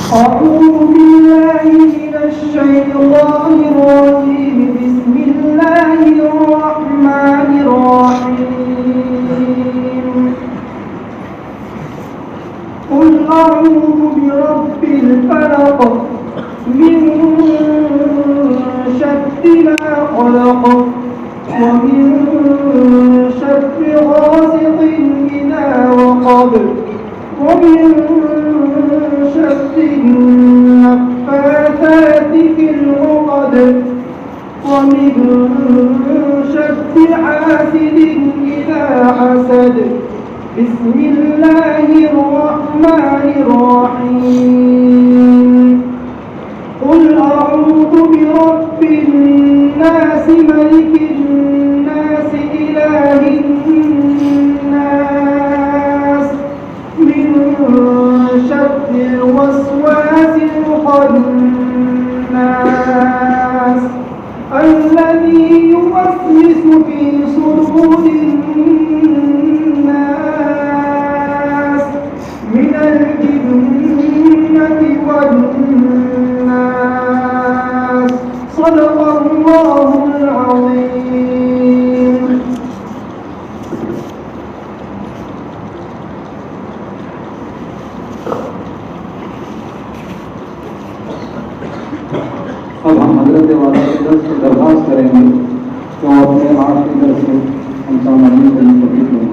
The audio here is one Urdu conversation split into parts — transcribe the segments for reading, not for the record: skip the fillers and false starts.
أعوذ بالله من الشيطان الرجيم. بسم الله الرحمن الرحيم. قل أعوذ برب الفلق من شر ما خلق ومن شر غاسق إذا وقب ومن شر النفاثات في العقد ومن شر حاسد إذا حسد. بسم الله الرحمن الرحيم. قل أعوذ برب الناس ملك الناس إله الناس من شر الوسواس الخناس الذي يوسوس في صدور الناس من الجنة والناس. صدق الله العظيم. اب ہم حضرت والا کے درس سے درخواست کریں گے کہ وہ اپنے آپ کے درس سے ہم سامنے سے مستفید ہوں.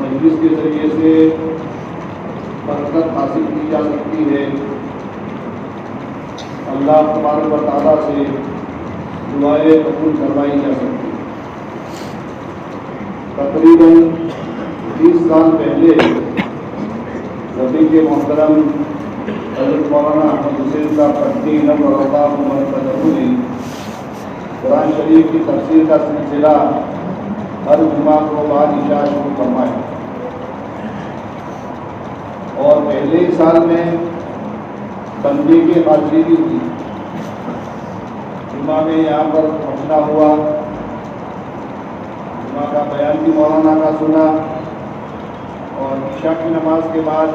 مجلس کے ذریعے سے برکت حاصل کی جا سکتی ہے، اللہ تبارک و تعالیٰ سے دعائیں قبول کروائی جا سکتی ہے۔ تقریباً 20 سال پہلے رفیق محترم حضرت مولانا احمد حسین صاحب پٹنی نور اللہ مرکز نے قرآن شریف کی تفسیر کا سلسلہ ہر جمعہ کو بعد عشاء شروع فرمایا، اور پہلے ہی سال میں بندے کی حاضری بھی ہوئی۔ جمعہ میں یہاں پر پہنچنا ہوا، جمعہ کا بیان بھی مولانا کا سنا، اور عشاء کی نماز کے بعد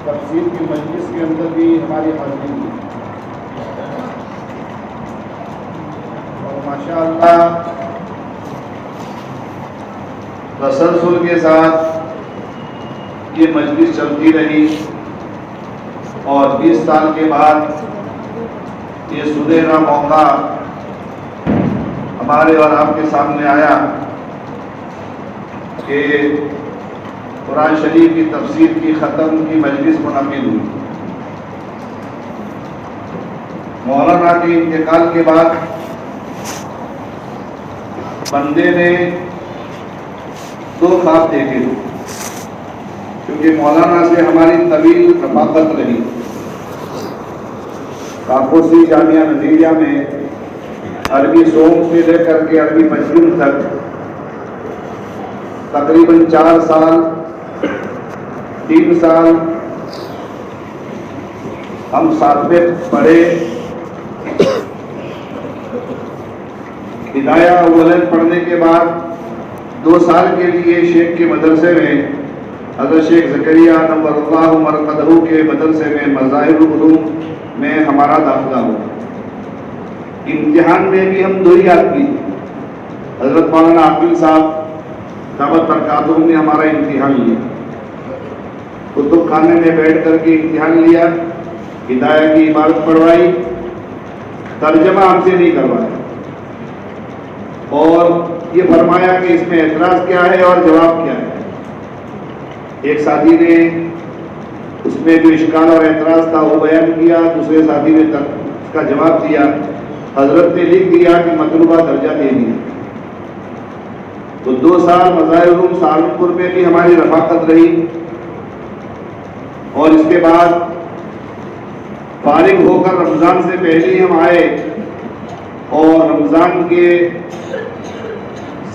تفسیر کی مجلس کے اندر بھی ہماری حاضری ہوئی، اور ماشاء اللہ تسلسل کے ساتھ یہ مجلس چلتی رہی، اور 20 سال کے بعد یہ سنہرا موقع ہمارے اور آپ کے سامنے آیا کہ قرآن شریف کی تفسیر کی ختم کی مجلس منعقد ہوئی۔ مولانا کے انتقال کے بعد بندے نے 2 خواب دیکھے، کیونکہ مولانا سے ہماری طویل رفاقت رہی۔ کاکوسی جامعہ نظیریہ میں عربی سوم سے لے کر کے عربی مجلس تک تقریباً 4 سال 3 سال ہم ساتھ میں پڑھے۔ ہدایہ اولین پڑھنے کے بعد 2 سال کے لیے شیخ کے مدرسے میں حضرت شیخ زکریا نور اللہ مرقدہ کے مدرسے میں مظاہر العلوم میں ہمارا داخلہ ہوا۔ امتحان میں بھی ہم 2 ہی آدمی، حضرت مولانا عاقل صاحب دعوت برکاتہ نے ہمارا امتحان لیا، کتب خانے میں بیٹھ کر کے امتحان لیا، ہدایہ کی عبارت پڑھوائی، ترجمہ ہم سے نہیں کروایا، اور یہ فرمایا کہ اس میں اعتراض کیا ہے اور جواب کیا ہے۔ ایک ساتھی نے اس میں جو اشکال اور اعتراض تھا وہ بیان کیا، دوسرے ساتھی نے اس کا جواب دیا، حضرت نے لکھ دیا کہ مطلوبہ درجہ دے دیا۔ تو 2 سال مظاہر العلوم سہارنپور میں بھی ہماری رفاقت رہی، اور اس کے بعد فارغ ہو کر رمضان سے پہلے ہی ہم آئے، اور رمضان کے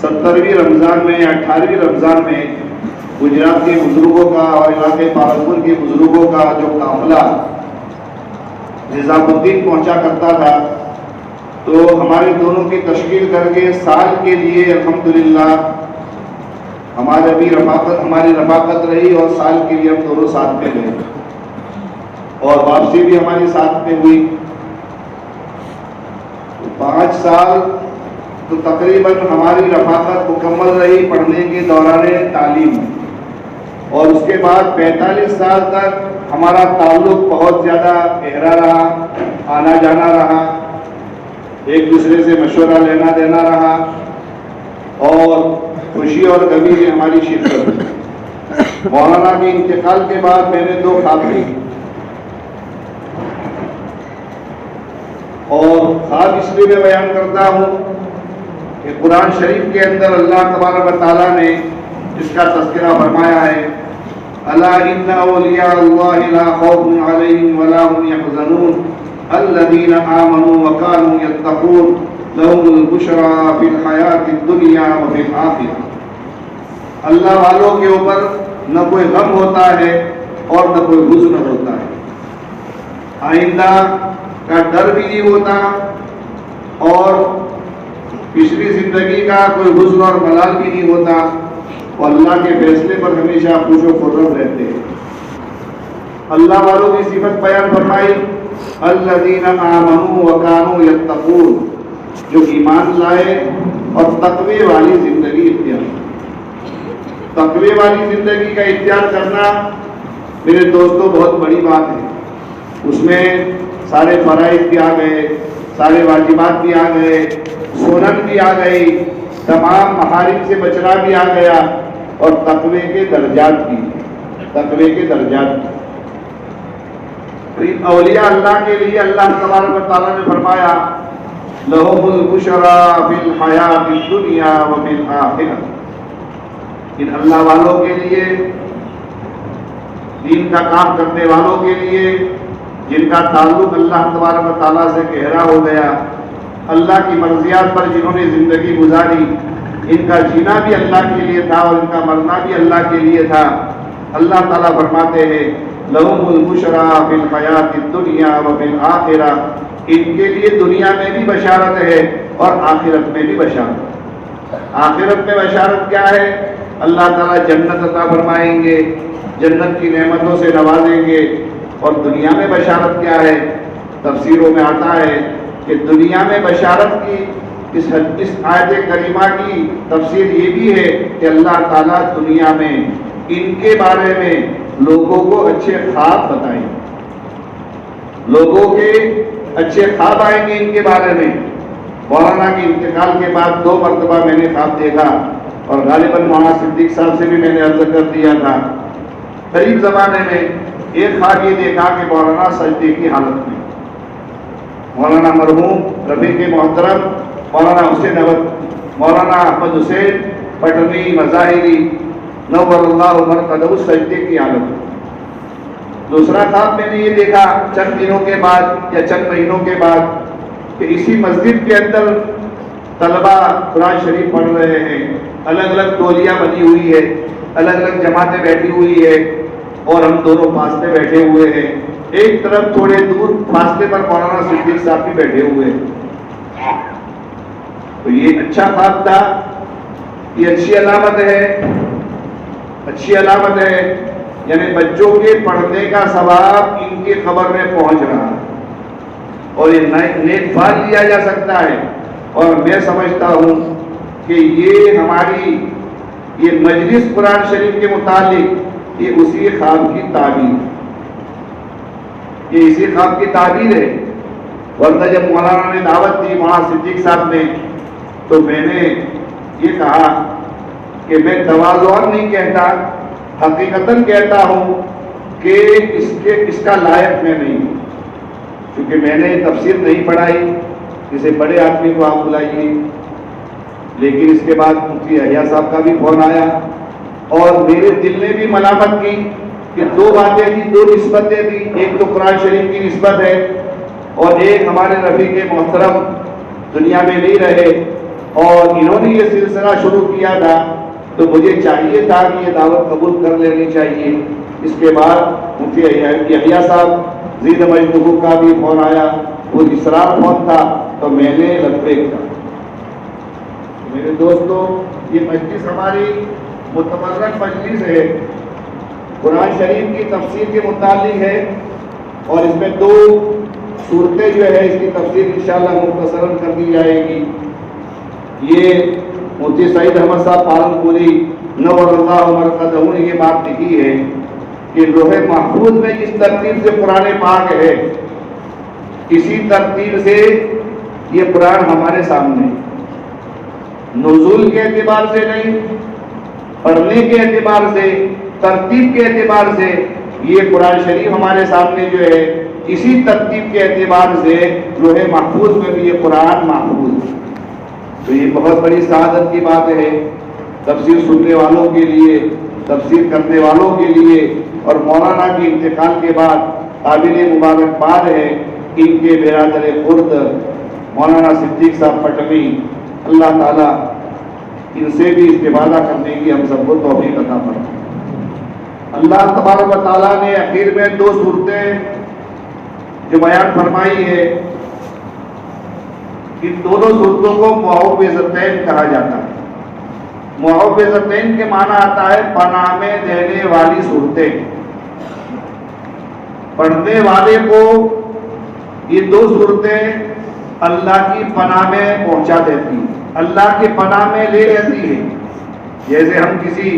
17ویں رمضان میں یا 18ویں رمضان میں گجرات کے بزرگوں کا اور علاقے پالنپور کے بزرگوں کا جو قافلہ نظام الدین پہنچا کرتا تھا، تو ہماری دونوں کی تشکیل کر کے سال کے لیے الحمدللہ ہماری رفاقت رہی، اور سال کے لیے ہم دونوں ساتھ میں گئے، اور واپسی بھی ہماری ساتھ میں ہوئی۔ 5 سال تو تقریباً ہماری رفاقت مکمل رہی پڑھنے کے دوران تعلیم، اور اس کے بعد 45 سال تک ہمارا تعلق بہت زیادہ گہرا رہا، آنا جانا رہا، ایک دوسرے سے مشورہ لینا دینا رہا، اور خوشی اور غمی میں ہماری شرکت۔ مولانا کے انتقال کے بعد میں نے 2 خواب دیکھے، اور خواب اس لیے میں بیان کرتا ہوں کہ قرآن شریف کے اندر اللہ تبارک و تعالیٰ نے جس کا تذکرہ فرمایا ہے، الا ان اولیاء اللہ لا خوف علیہم ولا هم يحزنون الذین آمنوا وكانوا يتقون لهم البشرى في الحیاة الدنیا وفی الآخرہ۔ اللہ والوں کے اوپر نہ کوئی غم ہوتا ہے اور نہ کوئی حزن ہوتا ہے، آئندہ کا ڈر بھی نہیں ہوتا، اور پچھلی زندگی کا کوئی حزن اور ملال بھی نہیں ہوتا، اور اللہ کے فیصلے پر ہمیشہ خوش و خرم رہتے ہیں۔ اللہ والوں کی صفت بیان فرمائی، الذین آمنوا وکانوا یتقون، جو ایمان لائے اور تقوی والی زندگی اختیار کی۔ تقوی والی زندگی کا اختیار کرنا میرے دوستوں بہت بڑی بات ہے، اس میں سارے فرائض بھی آ گئے، سارے واجبات بھی آ گئے، سنن بھی آ گئی، تمام محارم سے بچنا بھی آ گیا، اور تقوی کے درجات بھی۔ تقوی کے درجات. ان اولیاء اللہ کے لیے اللہ تبارک و تعالیٰ نے فرمایا لَهُمُ الْبُشْرَىٰ فِي الْحَيَاةِ الدُّنْيَا وَفِي الْآخِرَةِ. ان اللہ والوں کے لیے، دین کا کام کرنے والوں کے لیے، جن کا تعلق اللہ تبارک و تعالیٰ سے گہرا ہو گیا، اللہ کی مرضیات پر جنہوں نے زندگی گزاری، ان کا جینا بھی اللہ کے لیے تھا اور ان کا مرنا بھی اللہ کے لیے تھا. اللہ تعالیٰ فرماتے ہیں لَهُمُ الْبُشْرَىٰ فِي الْحَيَاةِ الدُّنْيَا وَفِي الْآخِرَةِ. ان کے لیے دنیا میں بھی بشارت ہے اور آخرت میں بھی بشارت. آخرت میں بشارت کیا ہے؟ اللہ تعالیٰ جنت عطا فرمائیں گے، جنت کی نعمتوں سے نوازیں گے. اور دنیا میں بشارت کیا ہے؟ تفسیروں میں آتا ہے کہ دنیا میں بشارت کی اس آیت کریمہ کی تفسیر یہ بھی ہے کہ اللہ تعالیٰ دنیا میں ان کے بارے میں لوگوں کو اچھے خواب بتائیں گے. لوگوں کے اچھے خواب آئیں گے ان کے بارے میں. مولانا کے انتقال کے بعد 2 مرتبہ میں نے خواب دیکھا اور غالباً مولانا صدیق صاحب سے بھی میں نے عرض کر دیا تھا. قریب زمانے میں ایک خواب یہ دیکھا کہ مولانا سجدے کی حالت میں، مولانا مرحوم رفیق محترم مولانا حسین احمد، مولانا احمد حسین پٹنی مظاہری نور اللہ مرقدہ سجدے کی حالت میں. دوسرا خواب میں نے یہ دیکھا چند دنوں کے بعد یا چند مہینوں کے بعد کہ اسی مسجد کے اندر طلبہ قرآن شریف پڑھ رہے ہیں، الگ الگ ٹولیاں بنی ہوئی ہے، الگ الگ جماعتیں بیٹھی ہوئی ہے اور ہم دونوں فاصلے بیٹھے ہوئے ہیں. ایک طرف تھوڑے دور فاصلے پر مولانا صدیق صاحب بھی بیٹھے ہوئے ہیں. تو یہ اچھا خواب تھا، یہ اچھی علامت ہے، اچھی علامت ہے. یعنی بچوں کے پڑھنے کا ثواب ان کی خبر میں پہنچ رہا ہے اور یہ نیک فال لیا جا سکتا ہے. اور میں سمجھتا ہوں کہ یہ ہماری یہ مجلس قرآن شریف کے متعلق یہ اسی خواب کی تعبیر، یہ اسی خواب کی تعبیر ہے. ورنہ جب مولانا نے دعوت دی مولانا صدیق صاحب نے تو میں نے یہ کہا کہ میں تواضعاً نہیں کہتا، حقیقتاً کہتا ہوں کہ اس کا لائق میں نہیں ہوں، کیونکہ میں نے تفسیر نہیں پڑھائی. کسی بڑے آدمی کو آپ بلائیے. لیکن اس کے بعد مفتی یحییٰ صاحب کا بھی فون آیا اور میرے دل نے بھی ملامت کی کہ 2 باتیں تھی، 2 نسبتیں تھی. ایک تو قرآن شریف کی نسبت ہے اور ایک ہمارے رفیق محترم دنیا میں نہیں رہے اور انہوں نے یہ سلسلہ شروع کیا تھا تو مجھے چاہیے تھا کہ یہ دعوت قبول کر لینی چاہیے. اس کے بعد مفتی یحییٰ صاحب زید مجدہ کا بھی فون آیا، وہ اسرار فون تھا تو میں نے لبیک کہا. میرے دوستو، یہ مجلس ہماری متبرک مجلس ہے، قرآن شریف کی تفسیر کے متعلق ہے اور اس میں 2 صورتیں جو ہے اس کی تفسیر انشاءاللہ مختصراً کر دی جائے گی. یہ مفتی سعید احمد صاحب پالنپوری نور اللہ مرقدہ نے یہ بات لکھی ہے کہ لوح محفوظ میں جس ترتیب سے قرآن پاک ہے اسی ترتیب سے یہ قرآن ہمارے سامنے، نزول کے اعتبار سے نہیں، پڑھنے کے اعتبار سے، ترتیب کے اعتبار سے یہ قرآن شریف ہمارے سامنے جو ہے اسی ترتیب کے اعتبار سے لوح محفوظ میں بھی یہ قرآن محفوظ ہے. تو یہ بہت بڑی سعادت کی بات ہے تفسیر سننے والوں کے لیے، تفسیر کرنے والوں کے لیے. اور مولانا کے انتقال کے بعد قابل مبارکباد ہے ان کے برادر خرد مولانا صدیق صاحب پٹنی. اللہ تعالیٰ ان سے بھی استفادہ کرنے کی ہم سب کو توفیق عطا فرمائے. اللہ تبارک و تعالیٰ نے آخر میں 2 صورتیں جو بیان فرمائی ہے، ان دونوں صورتوں کو معوذتین کہا جاتا ہے. معوذتین کے معنی آتا ہے پناہ میں دینے والی صورتیں. پڑھنے والے کو یہ 2 صورتیں اللہ کی پناہ میں پہنچا دیتی ہیں، اللہ کی پناہ میں لے لیتی ہے. جیسے ہم کسی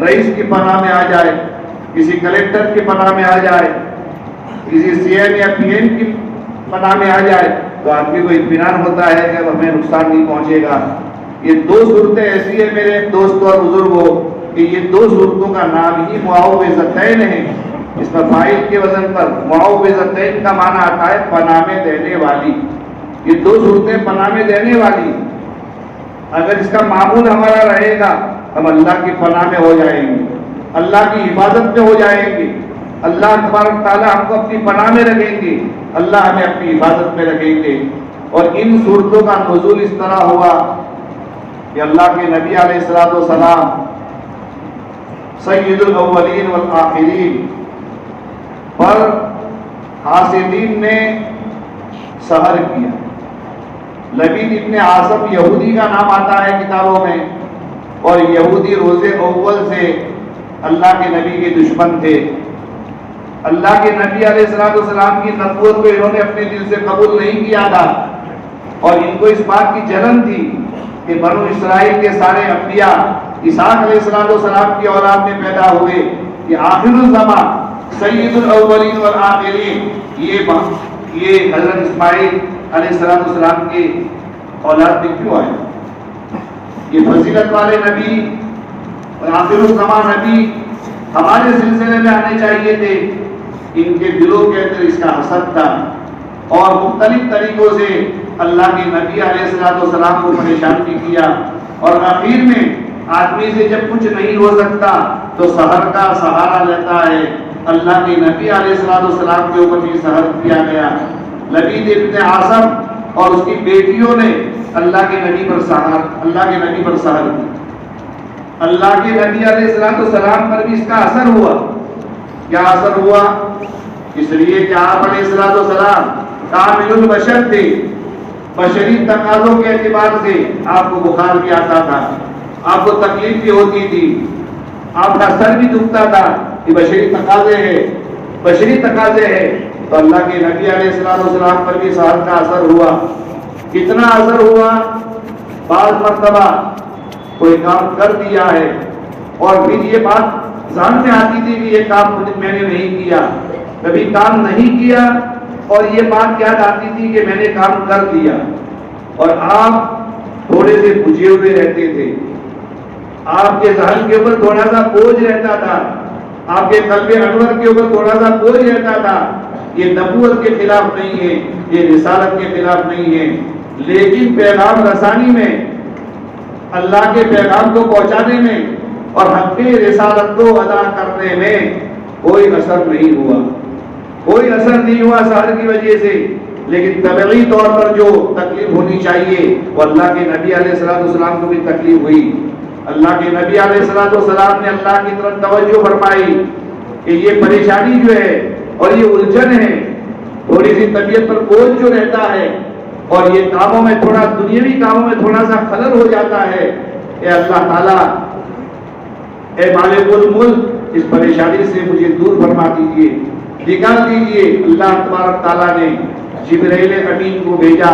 رئیس کی پناہ میں آ جائے، کسی کلیکٹر کی پناہ میں آ جائے، کسی سی ایم یا پی ایم کی پناہ میں آ جائے تو آدمی کو اطمینان ہوتا ہے کہ ہمیں نقصان نہیں پہنچے گا. یہ 2 صورتیں ایسی ہیں میرے دوستوں اور بزرگوں کہ یہ دو صورتوں کا نام ہی معوذتین ہے. اس میں فاعل کے وزن پر معوذتین کا معنی آتا ہے پناہ میں دینے والی. یہ دو صورتیں پناہ میں دینے والی. اگر اس کا معمول ہمارا رہے گا ہم اللہ کی پناہ میں ہو جائیں گے, اللہ کی حفاظت میں ہو جائیں گے. اللہ تبارک تعالیٰ ہم کو اپنی پناہ میں رکھیں گے, اللہ ہمیں اپنی حفاظت میں رکھیں گے. اور ان صورتوں کا نزول اس طرح ہوا کہ اللہ کے نبی علیہ الصلوۃ والسلام سید الاولین والآخرین پر حاسدین نے سحر کیا. لبید ابن عاصم یہودی کا نام آتا ہے کتابوں میں, اور یہودی روز اول سے اللہ کے نبی کے دشمن تھے. اللہ کے نبی علیہ الصلوۃ والسلام کی نبوت کو انہوں نے اپنے دل سے قبول نہیں کیا تھا, اور ان کو اس بات کی جلن تھی کہ بنو اسرائیل کے سارے انبیاء اسحاق علیہ الصلوۃ والسلام کی اولاد میں پیدا ہوئے, کہ آخر الزمان سید الاولین والآخرین یہ حضرت اسماعیل علیہ الصلوۃ والسلام کے اولاد میں کیوں آئے؟ یہ فضیلت والے نبی اور آخر الزمان نبی ہمارے سلسلے میں آنے چاہیے تھے. ان کے دلوں کے اندر اس کا حسد تھا, اور مختلف طریقوں سے اللہ کے نبی علیہ الصلوۃ والسلام کو پریشان بھی کیا. اور آخر میں آدمی سے جب کچھ نہیں ہو سکتا تو سحر کا سہارا لیتا ہے. اللہ کے نبی علیہ الصلوۃ والسلام کے اوپر بھی سحر کیا گیا. لبید ابن عاصم اور اس کی بیٹیوں نے اللہ کے نبی پر سحر کی. اللہ کے نبی علیہ الصلوۃ والسلام پر بھی اس کا اثر ہوا. کیا اثر ہوا؟ اس لیے کہ آپ علیہ الصلوۃ والسلام کامل البشر تھے. بشری تقاضوں کے اعتبار سے آپ کو بخار بھی آتا تھا, آپ کو تکلیف بھی ہوتی تھی, آپ کا سر بھی دکھتا تھا. یہ بشری تقاضے ہیں. تو اللہ کے نبی علیہ الصلوۃ والسلام پر بھی سحر کا اثر ہوا. کتنا اثر ہوا؟ بعض مرتبہ کوئی کام کر دیا ہے اور پھر یہ بات ذہن میں آتی تھی کہ یہ کام میں نے نہیں کیا. کبھی کام نہیں کیا اور یہ بات یاد آتی تھی کہ میں نے کام کر دیا, اور آپ تھوڑے سے بجھے ہوئے رہتے تھے. آپ کے ذہن کے اوپر تھوڑا سا بوجھ رہتا تھا, آپ کے قلب انور کے اوپر تھوڑا سا بوجھ رہتا تھا. یہ نبوت کے خلاف نہیں ہے, یہ رسالت کے خلاف نہیں ہے, لیکن پیغام رسانی میں, اللہ کے پیغام کو پہنچانے میں اور حق رسالت کو ادا کرنے میں کوئی اثر نہیں ہوا سحر کی وجہ سے. لیکن طبعی طور پر جو تکلیف ہونی چاہیے وہ اللہ کے نبی علیہ الصلوۃ والسلام کو بھی تکلیف ہوئی. اللہ کے نبی علیہ الصلوۃ والسلام نے اللہ کی طرف توجہ فرمائی کہ یہ پریشانی جو ہے اور یہ الجھن ہے, تھوڑی سی طبیعت پر بوجھ جو رہتا ہے اور یہ کاموں میں تھوڑا دنیاوی کاموں میں تھوڑا سا خلل ہو جاتا ہے, اے اللہ تعالیٰ, اے مالک الملک, اس پریشانی سے مجھے دور فرما دیجیے, نکال دیجیے. اللہ تبارک تعالیٰ نے جبرائیل امین کو بھیجا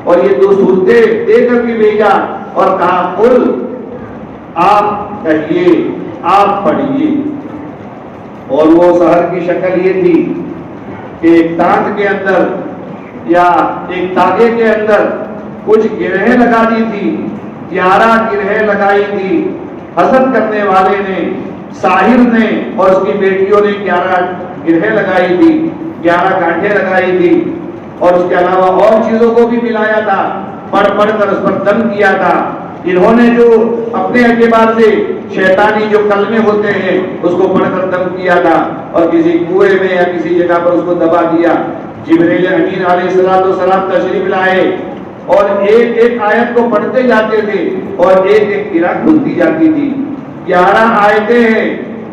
اور یہ دو صورتیں دے کر کے بھیجا اور کہا قل, آپ کہیے, آپ پڑھیے. اور وہ سحر کی شکل یہ تھی کہ ایک تانت کے اندر یا ایک تاگے کے اندر کچھ گرہیں لگا دی تھی, 11 گرہیں لگائی تھی. حسد کرنے والے نے, ساحر نے اور اس کی بیٹیوں نے 11 گرہیں لگائی تھی, 11 گانٹھیں لگائی تھی, اور اس کے علاوہ اور چیزوں کو بھی ملایا تھا, پڑھ کر اس پر دم کیا تھا. انہوں نے جو اپنے اعتبار سے شیطانی جو کلمے ہوتے ہیں اس کو پڑھ کر دم کیا تھا اور کسی کنویں میں یا کسی جگہ پر اس کو دبا دیا. جبرائیل امین علیہ الصلوۃ والسلام تشریف لائے اور ایک ایک آیت کو پڑھتے جاتے تھے اور ایک ایک قرأت کھلتی جاتی تھی. 11 آیتیں ہیں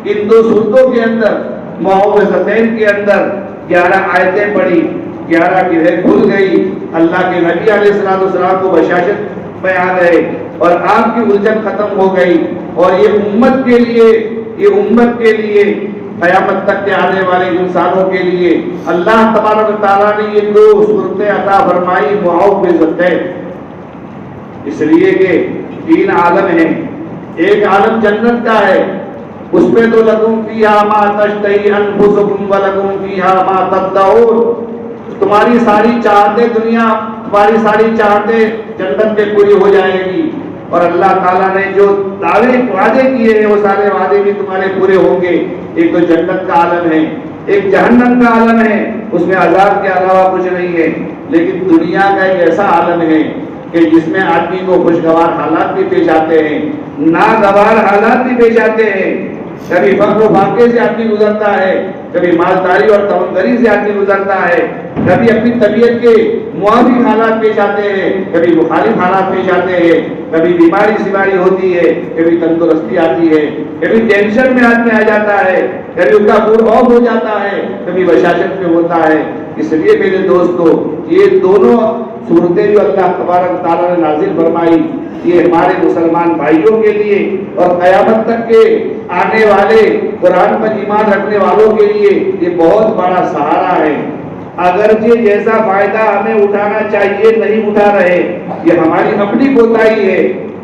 ان دو صورتوں کے اندر, معوذتین کے اندر 11 آیتیں پڑھی, 11 گرہیں کھل گئی. اللہ کے نبی علیہ الصلوۃ والسلام کو بشاشت میں آ گئے اور آپ کی الجھن ختم ہو گئی. اور یہ امت کے لیے قیامت تک کے آنے والے انسانوں کے لیے اللہ تبارک و تعالیٰ نے یہ دو صورتیں عطا فرمائی معوذتین. اس لیے کہ 3 عالم ہیں. ایک عالم جنت کا ہے, اس میں تو لکم فیہا ما تشتہی انفسکم ولکم فیہا ما تدعون. تمہاری ساری چاہتیں دنیا, تمہاری ساری چاہتیں جنت میں پوری ہو جائے گی, اور اللہ تعالیٰ نے جو وعدے کیے ہیں وہ سارے وعدے بھی تمہارے پورے ہوں گے. ایک تو جنت کا عالم ہے, ایک جہنم کا عالم ہے, اس میں عذاب کے علاوہ کچھ نہیں ہے. لیکن دنیا کا ایک ایسا عالم ہے کہ جس میں آدمی کو خوشگوار حالات بھی پیش آتے ہیں, ناگوار حالات بھی پیش آتے ہیں. کبھی فقر و فاقے سے آدمی گزرتا ہے, کبھی مالداری اور تمندری سے آدمی گزرتا ہے, کبھی اپنی طبیعت کے موافق حالات پیش آتے ہیں, کبھی مخالف حالات پیش آتے ہیں, کبھی بیماری سیماری ہوتی ہے, کبھی تندرستی آتی ہے, کبھی ٹینشن میں آدمی آ جاتا ہے, کبھی اس کا موڈ آف ہو جاتا ہے, کبھی بشاشت میں ہوتا ہے. اس لیے میرے دوستو, یہ دونوں صورتیں جو اللہ تبارک تعالیٰ نے نازل فرمائی, یہ ہمارے مسلمان بھائیوں کے لیے اور قیامت تک کے آنے والے قرآن پر ایمان رکھنے والوں کے لیے یہ بہت بڑا سہارا ہے. اگرچہ جیسا فائدہ ہمیں اٹھانا چاہیے نہیں اٹھا رہے, یہ ہماری اپنی کوتاہی ہے,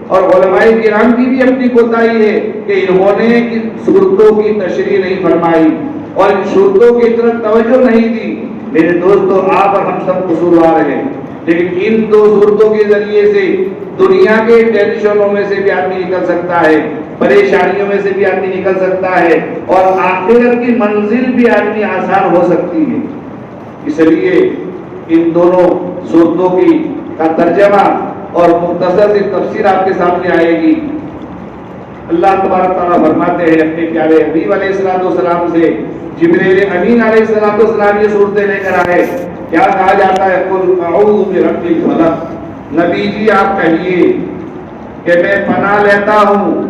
اور علماء کرام کی بھی اپنی کوتاہی ہے کہ انہوں نے صورتوں کی تشریح نہیں فرمائی اور ان صورتوں کی طرف توجہ نہیں دی. میرے دوستو, آپ اور ہم سب قصوروار ہیں, لیکن ان دو صورتوں کے ذریعے سے دنیا کے ٹینشنوں میں سے بھی آدمی نکل سکتا ہے, پریشانیوں میں سے بھی آدمی نکل سکتا ہے, اور آخرت کی منزل بھی آدمی آسان ہو سکتی ہے. اس لیے ان دونوں صورتوں کا ترجمہ اور مختصر سی تفسیر آپ کے سامنے آئے گی. اللہ تبارک تعالیٰ فرماتے ہیں اپنے پیارے حبیب علیہ السلام سے, جبریل امین علیہ السلام یہ صورتیں لے کر آئے. کیا کہا جاتا ہے؟ قل اعوذ برب الفلق. نبی جی آپ کہیے کہ میں پناہ لیتا ہوں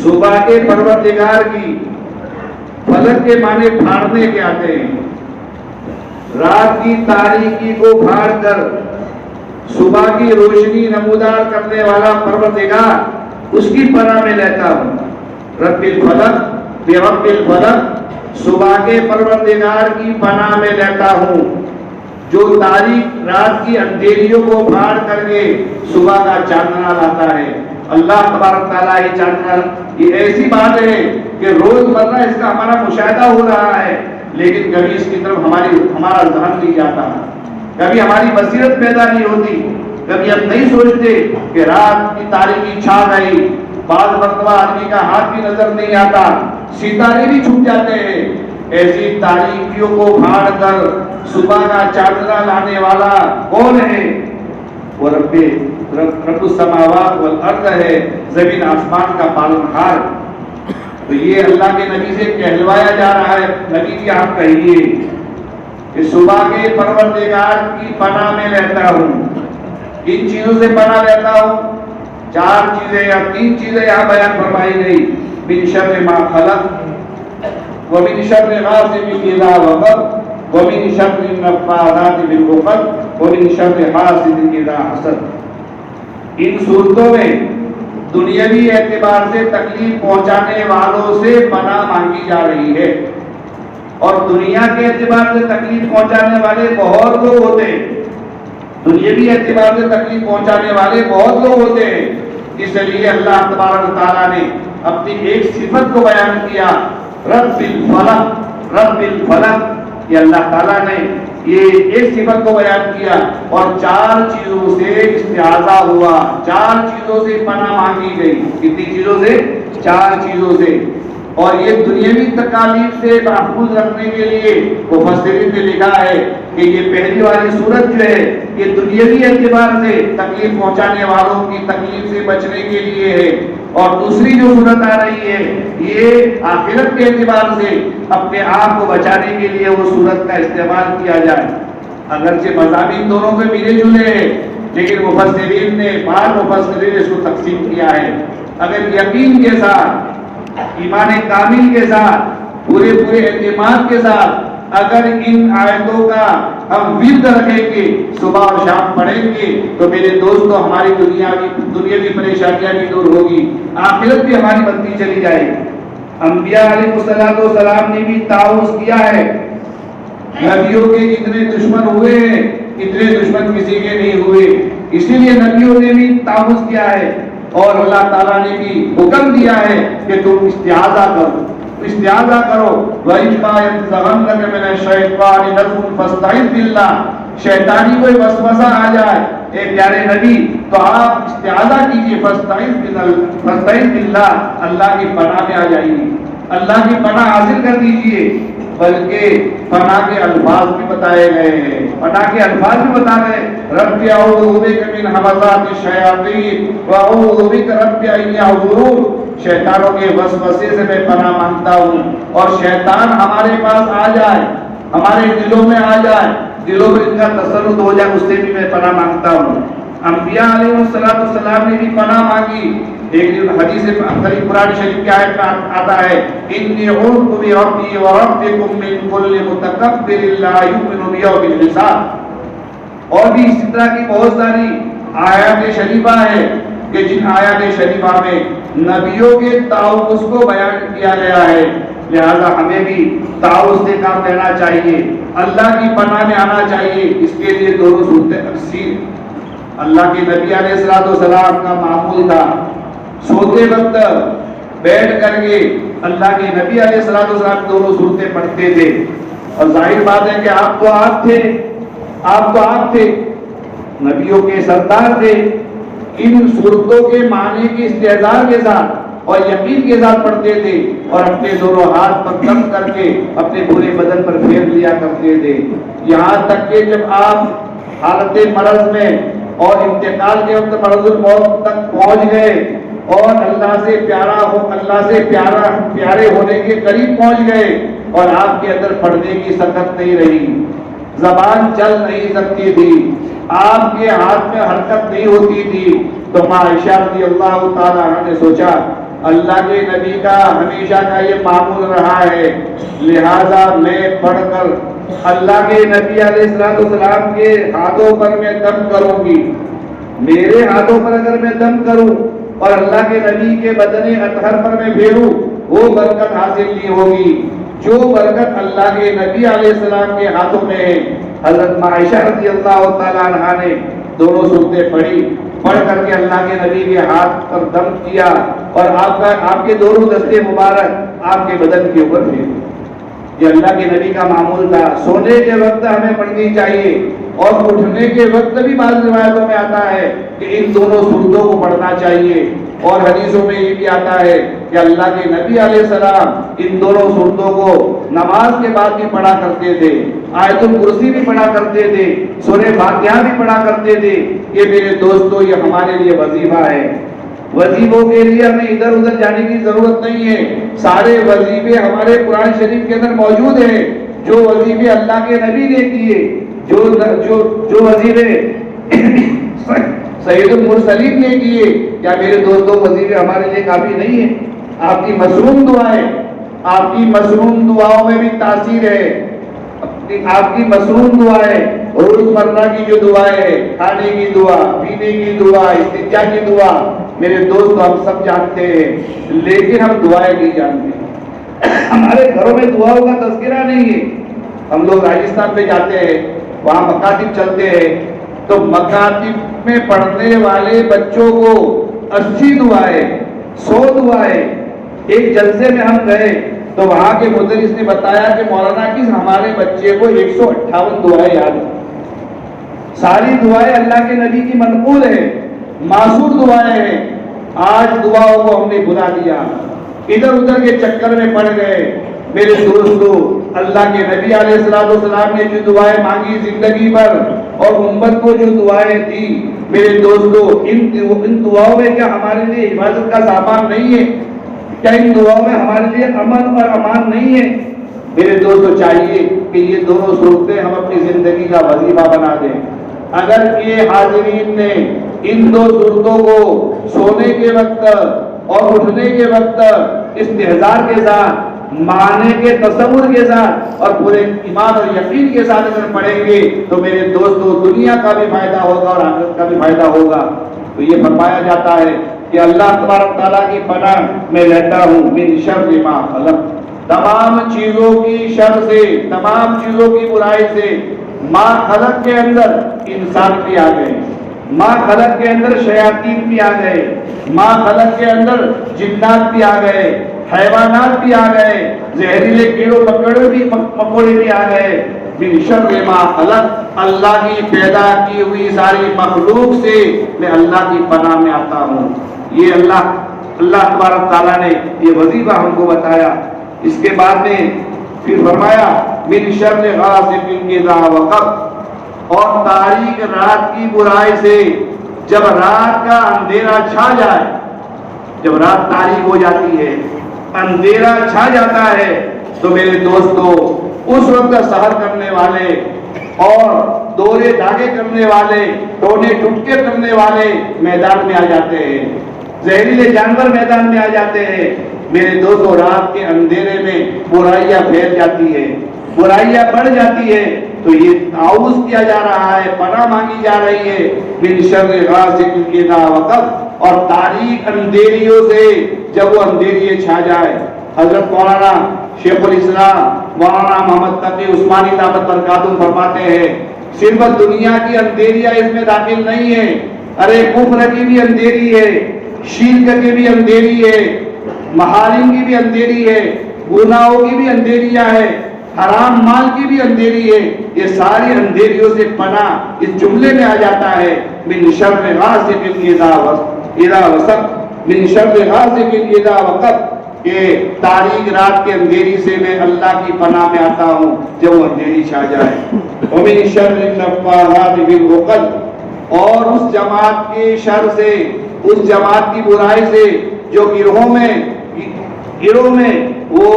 صبح کے پروردگار کی. فلک کے معنی پھاڑنے کے آتے ہیں, رات کی تاریکی کو پھاڑ کر صبح کی روشنی نمودار کرنے والا پروردگار, اس کی پناہ میں لیتا ہوں. رب الفلق, برب الفلق, صبح کے پروردگار کی پناہ میں لیتا ہوں جو تاریک رات کی اندھیریوں کو پھاڑ کر کے صبح کا چاندنا لاتا ہے. اللہ تبارک تعالیٰ یہ چاندنا, یہ ایسی بات ہے کہ روز مرہ اس کا ہمارا مشاہدہ ہو رہا ہے, لیکن کبھی اس کی طرف ہمارا ذہن نہیں جاتا, کبھی ہماری بصیرت پیدا نہیں ہوتی, کبھی ہم نہیں سوچتے کہ رات کی تاریکی چھا گئی. بعض مرتبہ آدمی کا ہاتھ بھی نظر نہیں آتا, ستارے بھی چھپ جاتے ہیں. ایسی تاریکیوں کو پھاڑ کر صبح کا چاندنا لانے والا کون ہے؟ وہ رب السماوات والارض ہے, زمین آسمان کا پالنہار. تو یہ اللہ کے نبی سے کہلوایا جا رہا ہے. نبی جی آپ کہیے کہ صبح کے پروردگار کی پناہ میں لیتا ہوں. کن چیزوں سے پناہ لیتا ہوں؟ 4 چیزیں یا 3 چیزیں یہاں بیان فرمائی گئی. من شر ما خلق, ومن شر غاسق اذا وقب, ومن شر النفاثات في العقد, ومن شر حاسد اذا حسد. ان صورتوں میں دنیاوی اعتبار سے تکلیف پہنچانے والوں سے پناہ مانگی جا رہی ہے, اور دنیا کے اعتبار سے تکلیف پہنچانے والے بہت لوگ ہوتے ہیں. دنیاوی اعتبار سے تکلیف پہنچانے والے بہت لوگ ہوتے ہیں. اس لیے اللہ تبارک تعالیٰ نے اپنی ایک صفت کو بیان کیا, رب الفلق. رب الفلق, یہ اللہ تعالیٰ نے یہ ایک صفت کو بیان کیا, اور 4 چیزوں سے استعاذہ ہوا, 4 چیزوں سے پناہ مانگی گئی. کتنی چیزوں سے؟ 4 چیزوں سے. اور یہ دنیاوی تکالیف سے محفوظ رکھنے کے لیے مفسرین نے لکھا ہے کہ یہ پہلی والی صورت جو ہے یہ دنیاوی اعتبار سے تکلیف پہنچانے والوں کی تکلیف سے بچنے کے لیے ہے, اور دوسری جو صورت آ رہی ہے یہ آخرت کے اعتبار سے اپنے آپ کو بچانے کے لیے وہ صورت کا استعمال کیا جائے. اگرچہ مضامین دونوں کے ملے جلے ہیں, لیکن مفسرین نے بعض مفسرین اس کو تقسیم کیا ہے. اگر یقین کے ساتھ, ایمان کامل کے ساتھ, پورے اعتماد کے ساتھ اگر ان آیتوں کا ہم ورد رکھیں گے, صبح اور شام پڑھیں گے, تو میرے دوستو ہماری دنیاوی پریشانیاں بھی دور ہوگی, آخرت بھی ہماری بنتی چلی جائے گی. انبیاء علیہ السلام نے بھی تعاوض کیا ہے. نبیوں کے اتنے دشمن ہوئے ہیں, اتنے دشمن کسی کے نہیں ہوئے, اسی لیے نبیوں نے بھی تعاوض کیا ہے, اور اللہ تعالیٰ نے بھی حکم دیا ہے کہ تم استعاذہ کرو, استعاذہ کرو. وَإِمَّا يَنزَغَنَّكَ مِنَ الشَّيْطَانِ نَزْغٌ فَاسْتَعِذْ بِاللَّهِ. شیطانی کوئی وسوسہ آ جائے اے پیارے نبی تو آپ استعاذہ کیجیے، فاستعذ باللہ، اللہ کی پناہ میں آ جائیے، اللہ کی پناہ حاصل کر دیجیے۔ بلکہ پناہ کے الفاظ بھی بتائے گئے ہیں، پناہ کے الفاظ بھی بتا گئے، رب اعوذ بک من ھمزات الشیاطین واعوذ بک رب ان یحضرون، شیطانوں کے وسوسے سے میں پناہ مانگتا ہوں، اور شیطان ہمارے پاس آ جائے، ہمارے دلوں میں آ جائے، دلوں میں ان کا تسلط ہو جائے، اس سے بھی میں پناہ مانگتا ہوں۔ انبیاء علیہ السلام نے بھی پناہ مانگی۔ ایک حدیث قریب قرآن شریف کی آیت میں آتا ہے، انی اعوذ بربی وربکم من کل متکبر لا یؤمن بیوم الحساب۔ اور بھی اسی طرح کی بہت ساری آیات شریفہ ہے کہ جن آیات شریفہ میں نبیوں کے تعاوض کو بیان کیا گیا ہے، لہذا ہمیں بھی تعاوض سے کام لینا چاہیے، اللہ کی پناہ میں آنا چاہیے۔ اس کے لیے دونوں صورتیں تفصیل اللہ کے نبی علیہ السلام کا معمول تھا، سوتے وقت بیٹھ کر کے اللہ کے نبی علیہ السلام دونوں صورتیں پڑھتے تھے۔ اور ظاہر بات ہے کہ آپ تو آپ تھے، نبیوں کے سردار تھے، ان صورتوں کے معنی کی استحضار کے ساتھ اور یقین کے ساتھ پڑھتے تھے، اور اپنے دونوں ہاتھ پر دم کر کے اپنے پورے بدن پر پھیر لیا کرتے تھے، یہاں تک کہ جب آپ حالت مرض میں اور انتقال کے وقت مرض الموت تک پہنچ گئے اور اللہ سے پیارے ہونے کے قریب پہنچ گئے، اور آپ کے اندر پڑھنے کی سکت نہیں رہی، زبان چل نہیں سکتی تھی، آپ کے ہاتھ میں حرکت نہیں ہوتی تھی، تو ماں عائشہ رضی اللہ تعالی عنہ نے سوچا اللہ کے نبی کا ہمیشہ کا یہ معمول رہا ہے، لہذا میں پڑھ کر اللہ کے نبی علیہ السلام کے ہاتھوں پر میں دم کروں گی، میرے ہاتھوں پر اگر میں دم کروں اور اللہ کے نبی کے بدن اطہر پر میں پھیروں، وہ برکت حاصل نہیں ہوگی جو برکت اللہ کے نبی علیہ السلام کے ہاتھوں میں ہے۔ حضرت عائشہ رضی اللہ تعالی عنہا نے دونوں صورتیں پڑھ کر کے اللہ کے نبی کے ہاتھ پر دم کیا، اور آپ کے دونوں دستے مبارک آپ کے بدن کے اوپر پھیرے۔ یہ اللہ کے نبی کا معمول تھا۔ سونے کے وقت ہمیں پڑھنی چاہیے، اور اٹھنے کے وقت بھی بعض روایتوں میں آتا ہے کہ ان دونوں صورتوں کو پڑھنا چاہیے، اور حدیثوں میں یہ بھی آتا ہے کہ اللہ کے نبی علیہ السلام ان دونوں صورتوں کو نماز کے بعد بھی پڑھا کرتے تھے، آیت الکرسی بھی پڑھا کرتے تھے، سورہ فاتحہ بھی پڑھا کرتے تھے۔ یہ میرے دوستو یہ ہمارے لیے وظیفہ ہے، وظیفوں کے لیے ہمیں ادھر ادھر جانے کی ضرورت نہیں ہے، سارے وظیفے ہمارے قرآن شریف کے اندر موجود ہیں، جو وظیفے اللہ کے نبی نے کیے، جو وظیفے سید المرسلین نے کیے، کیا میرے دوستوں وظیفے ہمارے لیے کافی نہیں ہے؟ آپ کی مصنون دعائیں، آپ کی مصنون دعاؤں میں بھی تاثیر ہے، آپ کی مصنون دعائیں، روزمرہ کی جو دعائیں ہیں، کھانے کی دعا، پینے کی دعا، استنجا کی دعا، میرے دوست ہم سب جانتے ہیں، لیکن ہم دعائیں نہیں جانتے، ہمارے گھروں میں دعاؤں کا تذکرہ نہیں ہے۔ ہم لوگ راجستھان پہ جاتے ہیں، وہاں مکاتب چلتے ہیں، تو مکاتب میں پڑھنے والے بچوں کو 80 دعائیں، 100 دعائیں۔ ایک جلسے میں ہم گئے تو وہاں کے مدرس نے بتایا کہ مولانا کی ہمارے بچے کو 158 دعائیں یاد ہیں، ساری دعائیں اللہ کے نبی کی منقول ہیں، معصور دعائیں ہیں۔ آج دعاؤں کو ہم نے بھلا دیا، ادھر ادھر کے چکر میں پڑ گئے۔ میرے دوستو، اللہ کے نبی علیہ السلام نے جو دعائیں مانگی زندگی بھر اور امت کو جو دعائیں دی، میرے دوستو ان دعاؤں میں کیا ہمارے لیے حفاظت کا سامان نہیں ہے؟ کیا ان دعاؤں میں ہمارے لیے امن اور امان نہیں ہے؟ میرے دوستو چاہیے کہ یہ دونوں صورتیں ہم اپنی زندگی کا وظیفہ بنا دیں۔ اگر یہ حاضرین نے ان دو صورتوں کو سونے کے وقت اور اٹھنے کے وقت استحضار کے ساتھ، معنی کے تصور کے ساتھ اور پورے ایمان اور یقین کے ساتھ اگر پڑھیں گے تو میرے دوستو دنیا کا بھی فائدہ ہوگا اور آخرت کا بھی فائدہ ہوگا۔ تو یہ فرمایا جاتا ہے کہ اللہ تبارک تعالیٰ کی پناہ میں رہتا ہوں من شر ما خلق، تمام چیزوں کی شر سے، تمام چیزوں کی برائی سے۔ ما خلق کے اندر انسان بھی آ گئے، ما خلق کے اندر شیاطین بھی آ گئے، ما خلق کے اندر جنات بھی آ گئے، حیوانات بھی آ گئے، زہریلے کیڑوں مکوڑے بھی آ گئے، من شر ما خلق، اللہ کی پیدا کی ہوئی ساری مخلوق سے میں اللہ کی پناہ میں آتا ہوں۔ یہ اللہ تبارک تعالیٰ نے یہ وظیفہ ہم کو بتایا۔ اس کے بعد میں پھر فرمایا من شر غاسق اذا وقب، اور تاریک رات کی برائی سے، جب رات کا اندھیرا چھا جائے، جب رات تاریک ہو جاتی ہے، اندھیرا چھا جاتا ہے، تو میرے دوستو اس وقت سحر کرنے والے اور دورے دھاگے کرنے والے، ٹونے ٹٹکے کرنے والے میدان میں آ جاتے ہیں، زہریلے جانور میدان میں آ جاتے ہیں۔ میرے دوستو رات کے اندھیرے میں برائیاں پھیل جاتی ہے، برائیاں بڑھ جاتی ہے، تو یہ تعوذ کیا جا رہا ہے، پناہ مانگی جا رہی ہے من شر غاسق اذا وقب، اور تاریک اندھیریوں سے جب وہ اندھیریے چھا جائے۔ حضرت مولانا شیخ الاسلام مولانا محمد تقی عثمانی دامت برکاتہم فرماتے ہیں صرف دنیا کی اندھیریاں اس میں داخل نہیں ہے، ارے کفر کی بھی اندھیری ہے، شرک کی بھی اندھیری ہے، محارم کی بھی اندھیری ہے، گناہوں کی بھی اندھیریاں ہے، حرام مال کی بھی اندھیری ہے۔ یہ ساری اندھیریوں سے پناہ اس جملے میں آ جاتا ہے من شر غاسق اذا وقب، من شر غاسق اذا وقب، کہ تاریک رات کے اندھیری سے میں اللہ کی پناہ میں آتا ہوں جب وہ اندھیری چھا جائے۔ ومن شر النفاثات فی العقد، اور اس جماعت کے شر سے، اس جماعت کی برائی سے جو گروہ میں وہ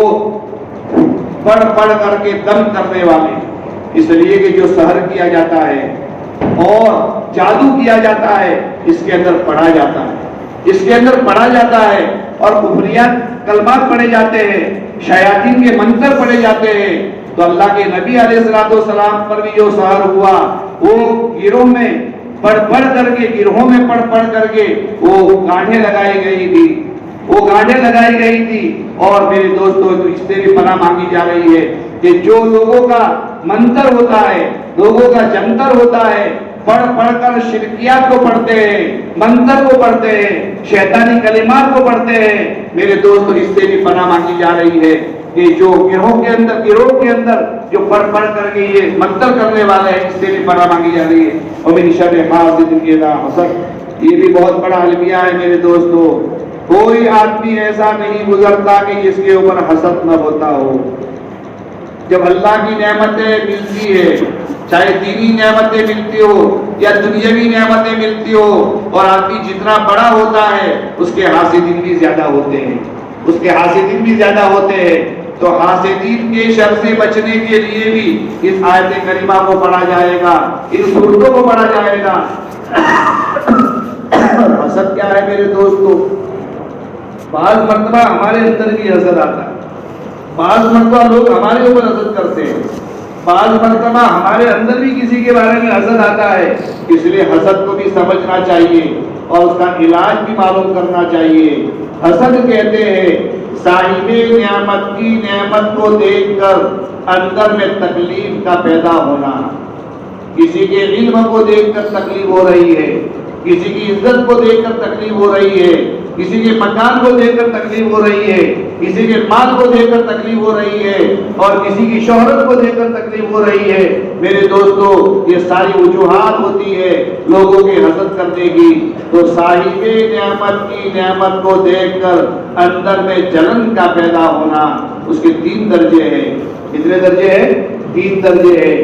پڑھ کر کے دم کرنے والے، اس لیے کہ جو سحر کیا جاتا ہے اور جادو کیا جاتا ہے اس کے اندر پڑھا جاتا ہے، اس کے اندر پڑھا جاتا ہے، اور کفریات کلمات پڑھے جاتے ہیں، شیاطین کے منتر پڑھے جاتے ہیں، تو اللہ کے نبی علیہ السلام پر بھی جو سحر ہوا وہ گروہ میں پڑھ کر کے، گروہوں میں پڑھ کر کے وہ گاڑھیں لگائی گئی تھی، اور میرے دوستو اس سے بھی پناہ مانگی جا رہی ہے کہ جو لوگوں کا منتر ہوتا ہے، لوگوں کا جنتر ہوتا ہے، پڑھ کر شرکیات کو پڑھتے ہیں، منتر کو پڑھتے ہیں، شیطانی کلمات کو پڑھتے ہیں، میرے دوستو اس سے بھی پناہ مانگی جا رہی ہے کہ جو گروہ کے اندر جو پڑھ کر کے یہ منتر کرنے والے ہیں، اس سے بھی پناہ مانگی جا رہی ہے۔ ومن شر حاسد اذا حسد، یہ بھی بہت بڑا المیہ ہے میرے دوستو۔ کوئی آدمی ایسا نہیں گزرتا کہ جس کے اوپر حسد نہ ہوتا ہو۔ جب اللہ کی نعمتیں ملتی ہے، چاہے دینی نعمتیں ملتی ہو یا دنیاوی نعمتیں ملتی ہو، اور آدمی جتنا بڑا ہوتا ہے اس کے حاسدین بھی زیادہ ہوتے ہیں، تو حاسدین کے شر سے بچنے کے لیے بھی اس آیت کریمہ کو پڑھا جائے گا، ان سورتوں کو پڑھا جائے گا۔ حسد کیا ہے میرے دوستو؟ بعض مرتبہ ہمارے اندر بھی حسد آتا ہے، بعض مرتبہ لوگ ہمارے اوپر حسد کرتے ہیں، بعض مرتبہ ہمارے اندر بھی کسی کے بارے میں حسد آتا ہے، اس لیے حسد کو بھی سمجھنا چاہیے اور اس کا علاج بھی معلوم کرنا چاہیے۔ حسد کہتے ہیں صاحب نعمت کی نعمت کو دیکھ کر اندر میں تکلیف کا پیدا ہونا، کسی کے علم کو دیکھ کر تکلیف ہو رہی ہے، کسی کی عزت کو دیکھ کر تکلیف ہو رہی ہے، کسی کے مکان کو دیکھ کر تکلیف ہو رہی ہے، کسی کے مال کو دیکھ کر تکلیف ہو رہی ہے، اور کسی کی شہرت کو دیکھ کر تکلیف ہو رہی ہے۔ میرے دوستو یہ ساری وجوہات ہوتی ہے لوگوں کے حسد کرنے کی۔ تو صاحب نعمت کی نعمت کو دیکھ کر اندر میں جلن کا پیدا ہونا، اس کے 3 درجے ہیں۔ کتنے درجے ہیں؟ 3 درجے ہیں۔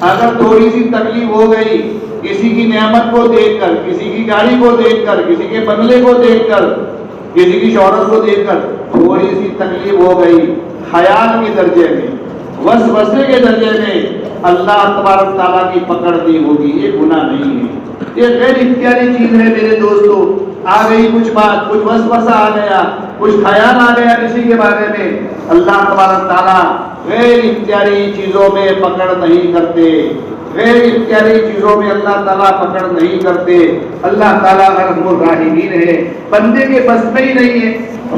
اگر تھوڑی سی تکلیف ہو گئی کسی کی نعمت کو دیکھ کر، کسی کی گاڑی کو دیکھ کر، کسی کے بنگلے کو دیکھ کر، کسی کی شہرت کو دیکھ کر تھوڑی سی تکلیف ہو گئی، خیال کے درجے میں، وسوسے کے درجے میں اللہ تبارک تعالیٰ کی پکڑ دی ہوگی، یہ گناہ نہیں ہے، یہ غیر اختیاری چیز ہے میرے دوستو۔ آ گئی کچھ بات، کچھ وسوسہ آ گیا، کچھ خیال آ گیا کسی کے بارے میں، اللہ تبارک تعالیٰ غیر اختیاری چیزوں میں پکڑ نہیں کرتے، غیر اختیاری چیزوں میں اللہ تعالیٰ پکڑ نہیں کرتے۔ اللہ تعالیٰ ارحم الراحمین ہے، بندے کے بس میں ہی نہیں ہے،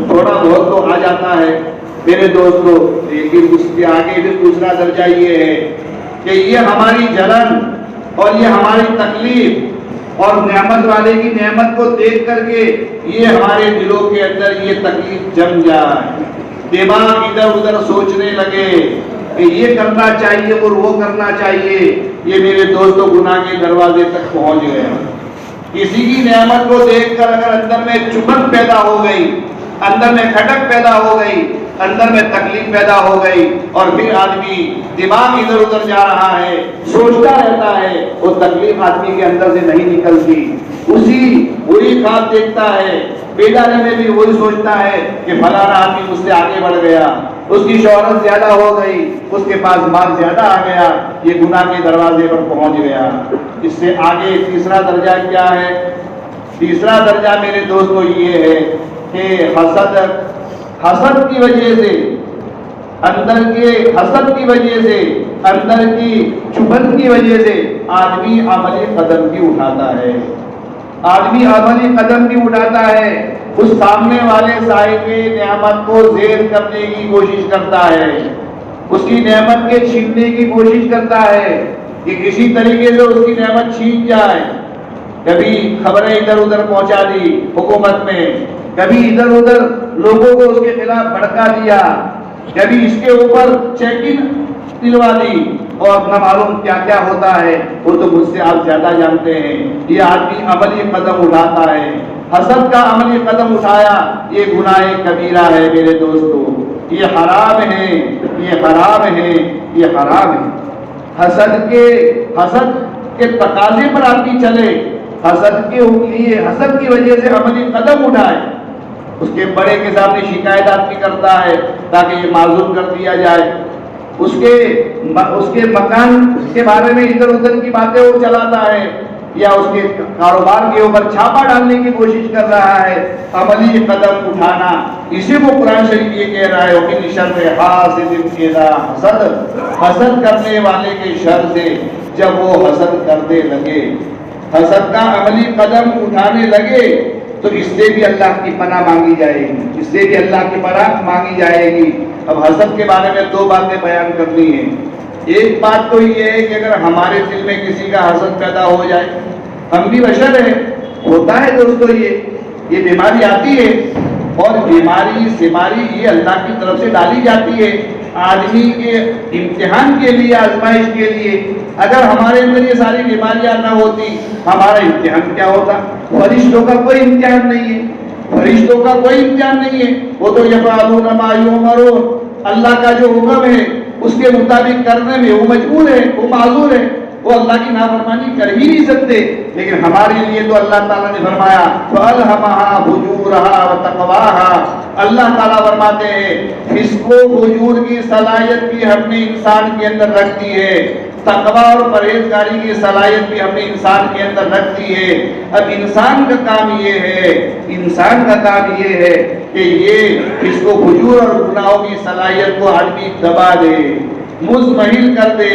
تھوڑا بہت تو آ جاتا ہے میرے دوستو، لیکن اس کے آگے بھی دوسرا درجہ یہ ہے کہ یہ ہماری جلن اور یہ ہماری تکلیف اور نعمت والے کی نعمت کو دیکھ کر کے یہ ہمارے دلوں کے اندر یہ تکلیف جم جائے، دماغ ادھر ادھر سوچنے لگے، کہ یہ کرنا چاہیے اور وہ کرنا چاہیے، یہ میرے دوستوں گناہ کے دروازے تک پہنچ گیا۔ کسی کی نعمت کو دیکھ کر اگر اندر میں چبھن پیدا ہو گئی، اندر میں کھٹک پیدا ہو گئی، اندر میں تکلیف پیدا ہو گئی، اور پھر آدمی دماغ ادھر ادھر جا رہا ہے، سوچتا رہتا ہے، وہ تکلیف آدمی کے اندر سے نہیں نکلتی، اسی وہی خواب دیکھتا ہے، بیداری میں بھی وہی سوچتا ہے کہ فلانا آدمی مجھ سے آگے بڑھ گیا، اس کی شہرت زیادہ ہو گئی، اس کے پاس مال زیادہ آ گیا، یہ گناہ کے دروازے پر پہنچ گیا۔ اس سے آگے تیسرا درجہ کیا ہے؟ تیسرا درجہ میرے دوستو یہ ہے کہ حسد کی وجہ سے، اندر کے حسد کی وجہ سے، اندر کی چبھن کی وجہ سے آدمی عملی قدم بھی اٹھاتا ہے، آدمی عملی قدم بھی اٹھاتا ہے، اس سامنے والے صاحب نعمت کو زیر کرنے کی کوشش کرتا ہے، اس کی نعمت کے چھیننے کی کوشش کرتا ہے کہ کسی طریقے سے اس کی نعمت چھین جائے۔ کبھی خبریں ادھر ادھر پہنچا دی حکومت میں، کبھی ادھر ادھر لوگوں کو اس کے خلاف بھڑکا دیا، کبھی اس کے اوپر چیکنگ دلوا دی، اور نہ معلوم کیا کیا ہوتا ہے، وہ تو مجھ سے آپ زیادہ جانتے ہیں۔ یہ آدمی عملی قدم اٹھاتا ہے، حسد کا عملی قدم اٹھایا، یہ گناہ کبیرہ ہے میرے دوستو، یہ حرام ہے، یہ حرام ہے، یہ حرام ہے۔ حسد کے تقاضے پر آدمی چلے، حسد کے لیے، حسد کی وجہ سے عملی قدم اٹھائے، اس کے بڑے کے سامنے شکایت آدمی کرتا ہے تاکہ یہ معذور کر دیا جائے، اس کے مکان کے بارے میں ادھر ادھر کی باتیں وہ چلاتا ہے، یا اس کے کاروبار کے اوپر چھاپا ڈالنے کی کوشش کر رہا ہے، عملی قدم اٹھانا، اسی کو قرآن شریف یہ کہہ رہا ہے وَمِن شَرِّ حاسد اذا حسد، حسد کرنے والے کے شر سے جب وہ حسد کرنے لگے، حسد کا عملی قدم اٹھانے لگے، تو اس سے بھی اللہ کی پناہ مانگی جائے گی، اس سے بھی اللہ کی پناہ مانگی جائے گی۔ اب حسد کے بارے میں دو باتیں بیان کرنی ہیں۔ ایک بات تو یہ ہے کہ اگر ہمارے دل میں کسی کا حسد پیدا ہو جائے، ہم بھی بشر ہیں، ہوتا ہے دوستو، یہ بیماری آتی ہے، اور بیماری یہ اللہ کی طرف سے ڈالی جاتی ہے آدمی کے امتحان کے لیے، آزمائش کے لیے۔ اگر ہمارے اندر یہ ساری بیماریاں نہ ہوتی، ہمارا امتحان کیا ہوتا؟ فرشتوں کا کوئی امتحان نہیں ہے، فرشتوں کا کوئی امتحان نہیں ہے، وہ تو یفعلون ما یؤمرون، اللہ کا جو حکم ہے اس کے مطابق کرنے میں وہ مجبور ہے، وہ معذور ہے، وہ اللہ کی نافرمانی کر ہی نہیں سکتے۔ لیکن ہمارے لیے تو اللہ تعالیٰ نے فرمایا فَأَلْهَمَهَا فُجُورَهَا وَتَقْوَاهَا، اللہ تعالیٰ فرماتے ہیں فسق و فجور کی صلاحیت بھی ہم نے انسان کے اندر رکھ دی ہے، تقوی اور پرہیزگاری کی صلاحیت بھی ہم نے انسان کے اندر رکھ دی ہے۔ اب انسان کا کام یہ ہے کہ یہ فسق و فجور اور گناہوں کی صلاحیت کو آدمی دبا دے، مزمحل کر دے،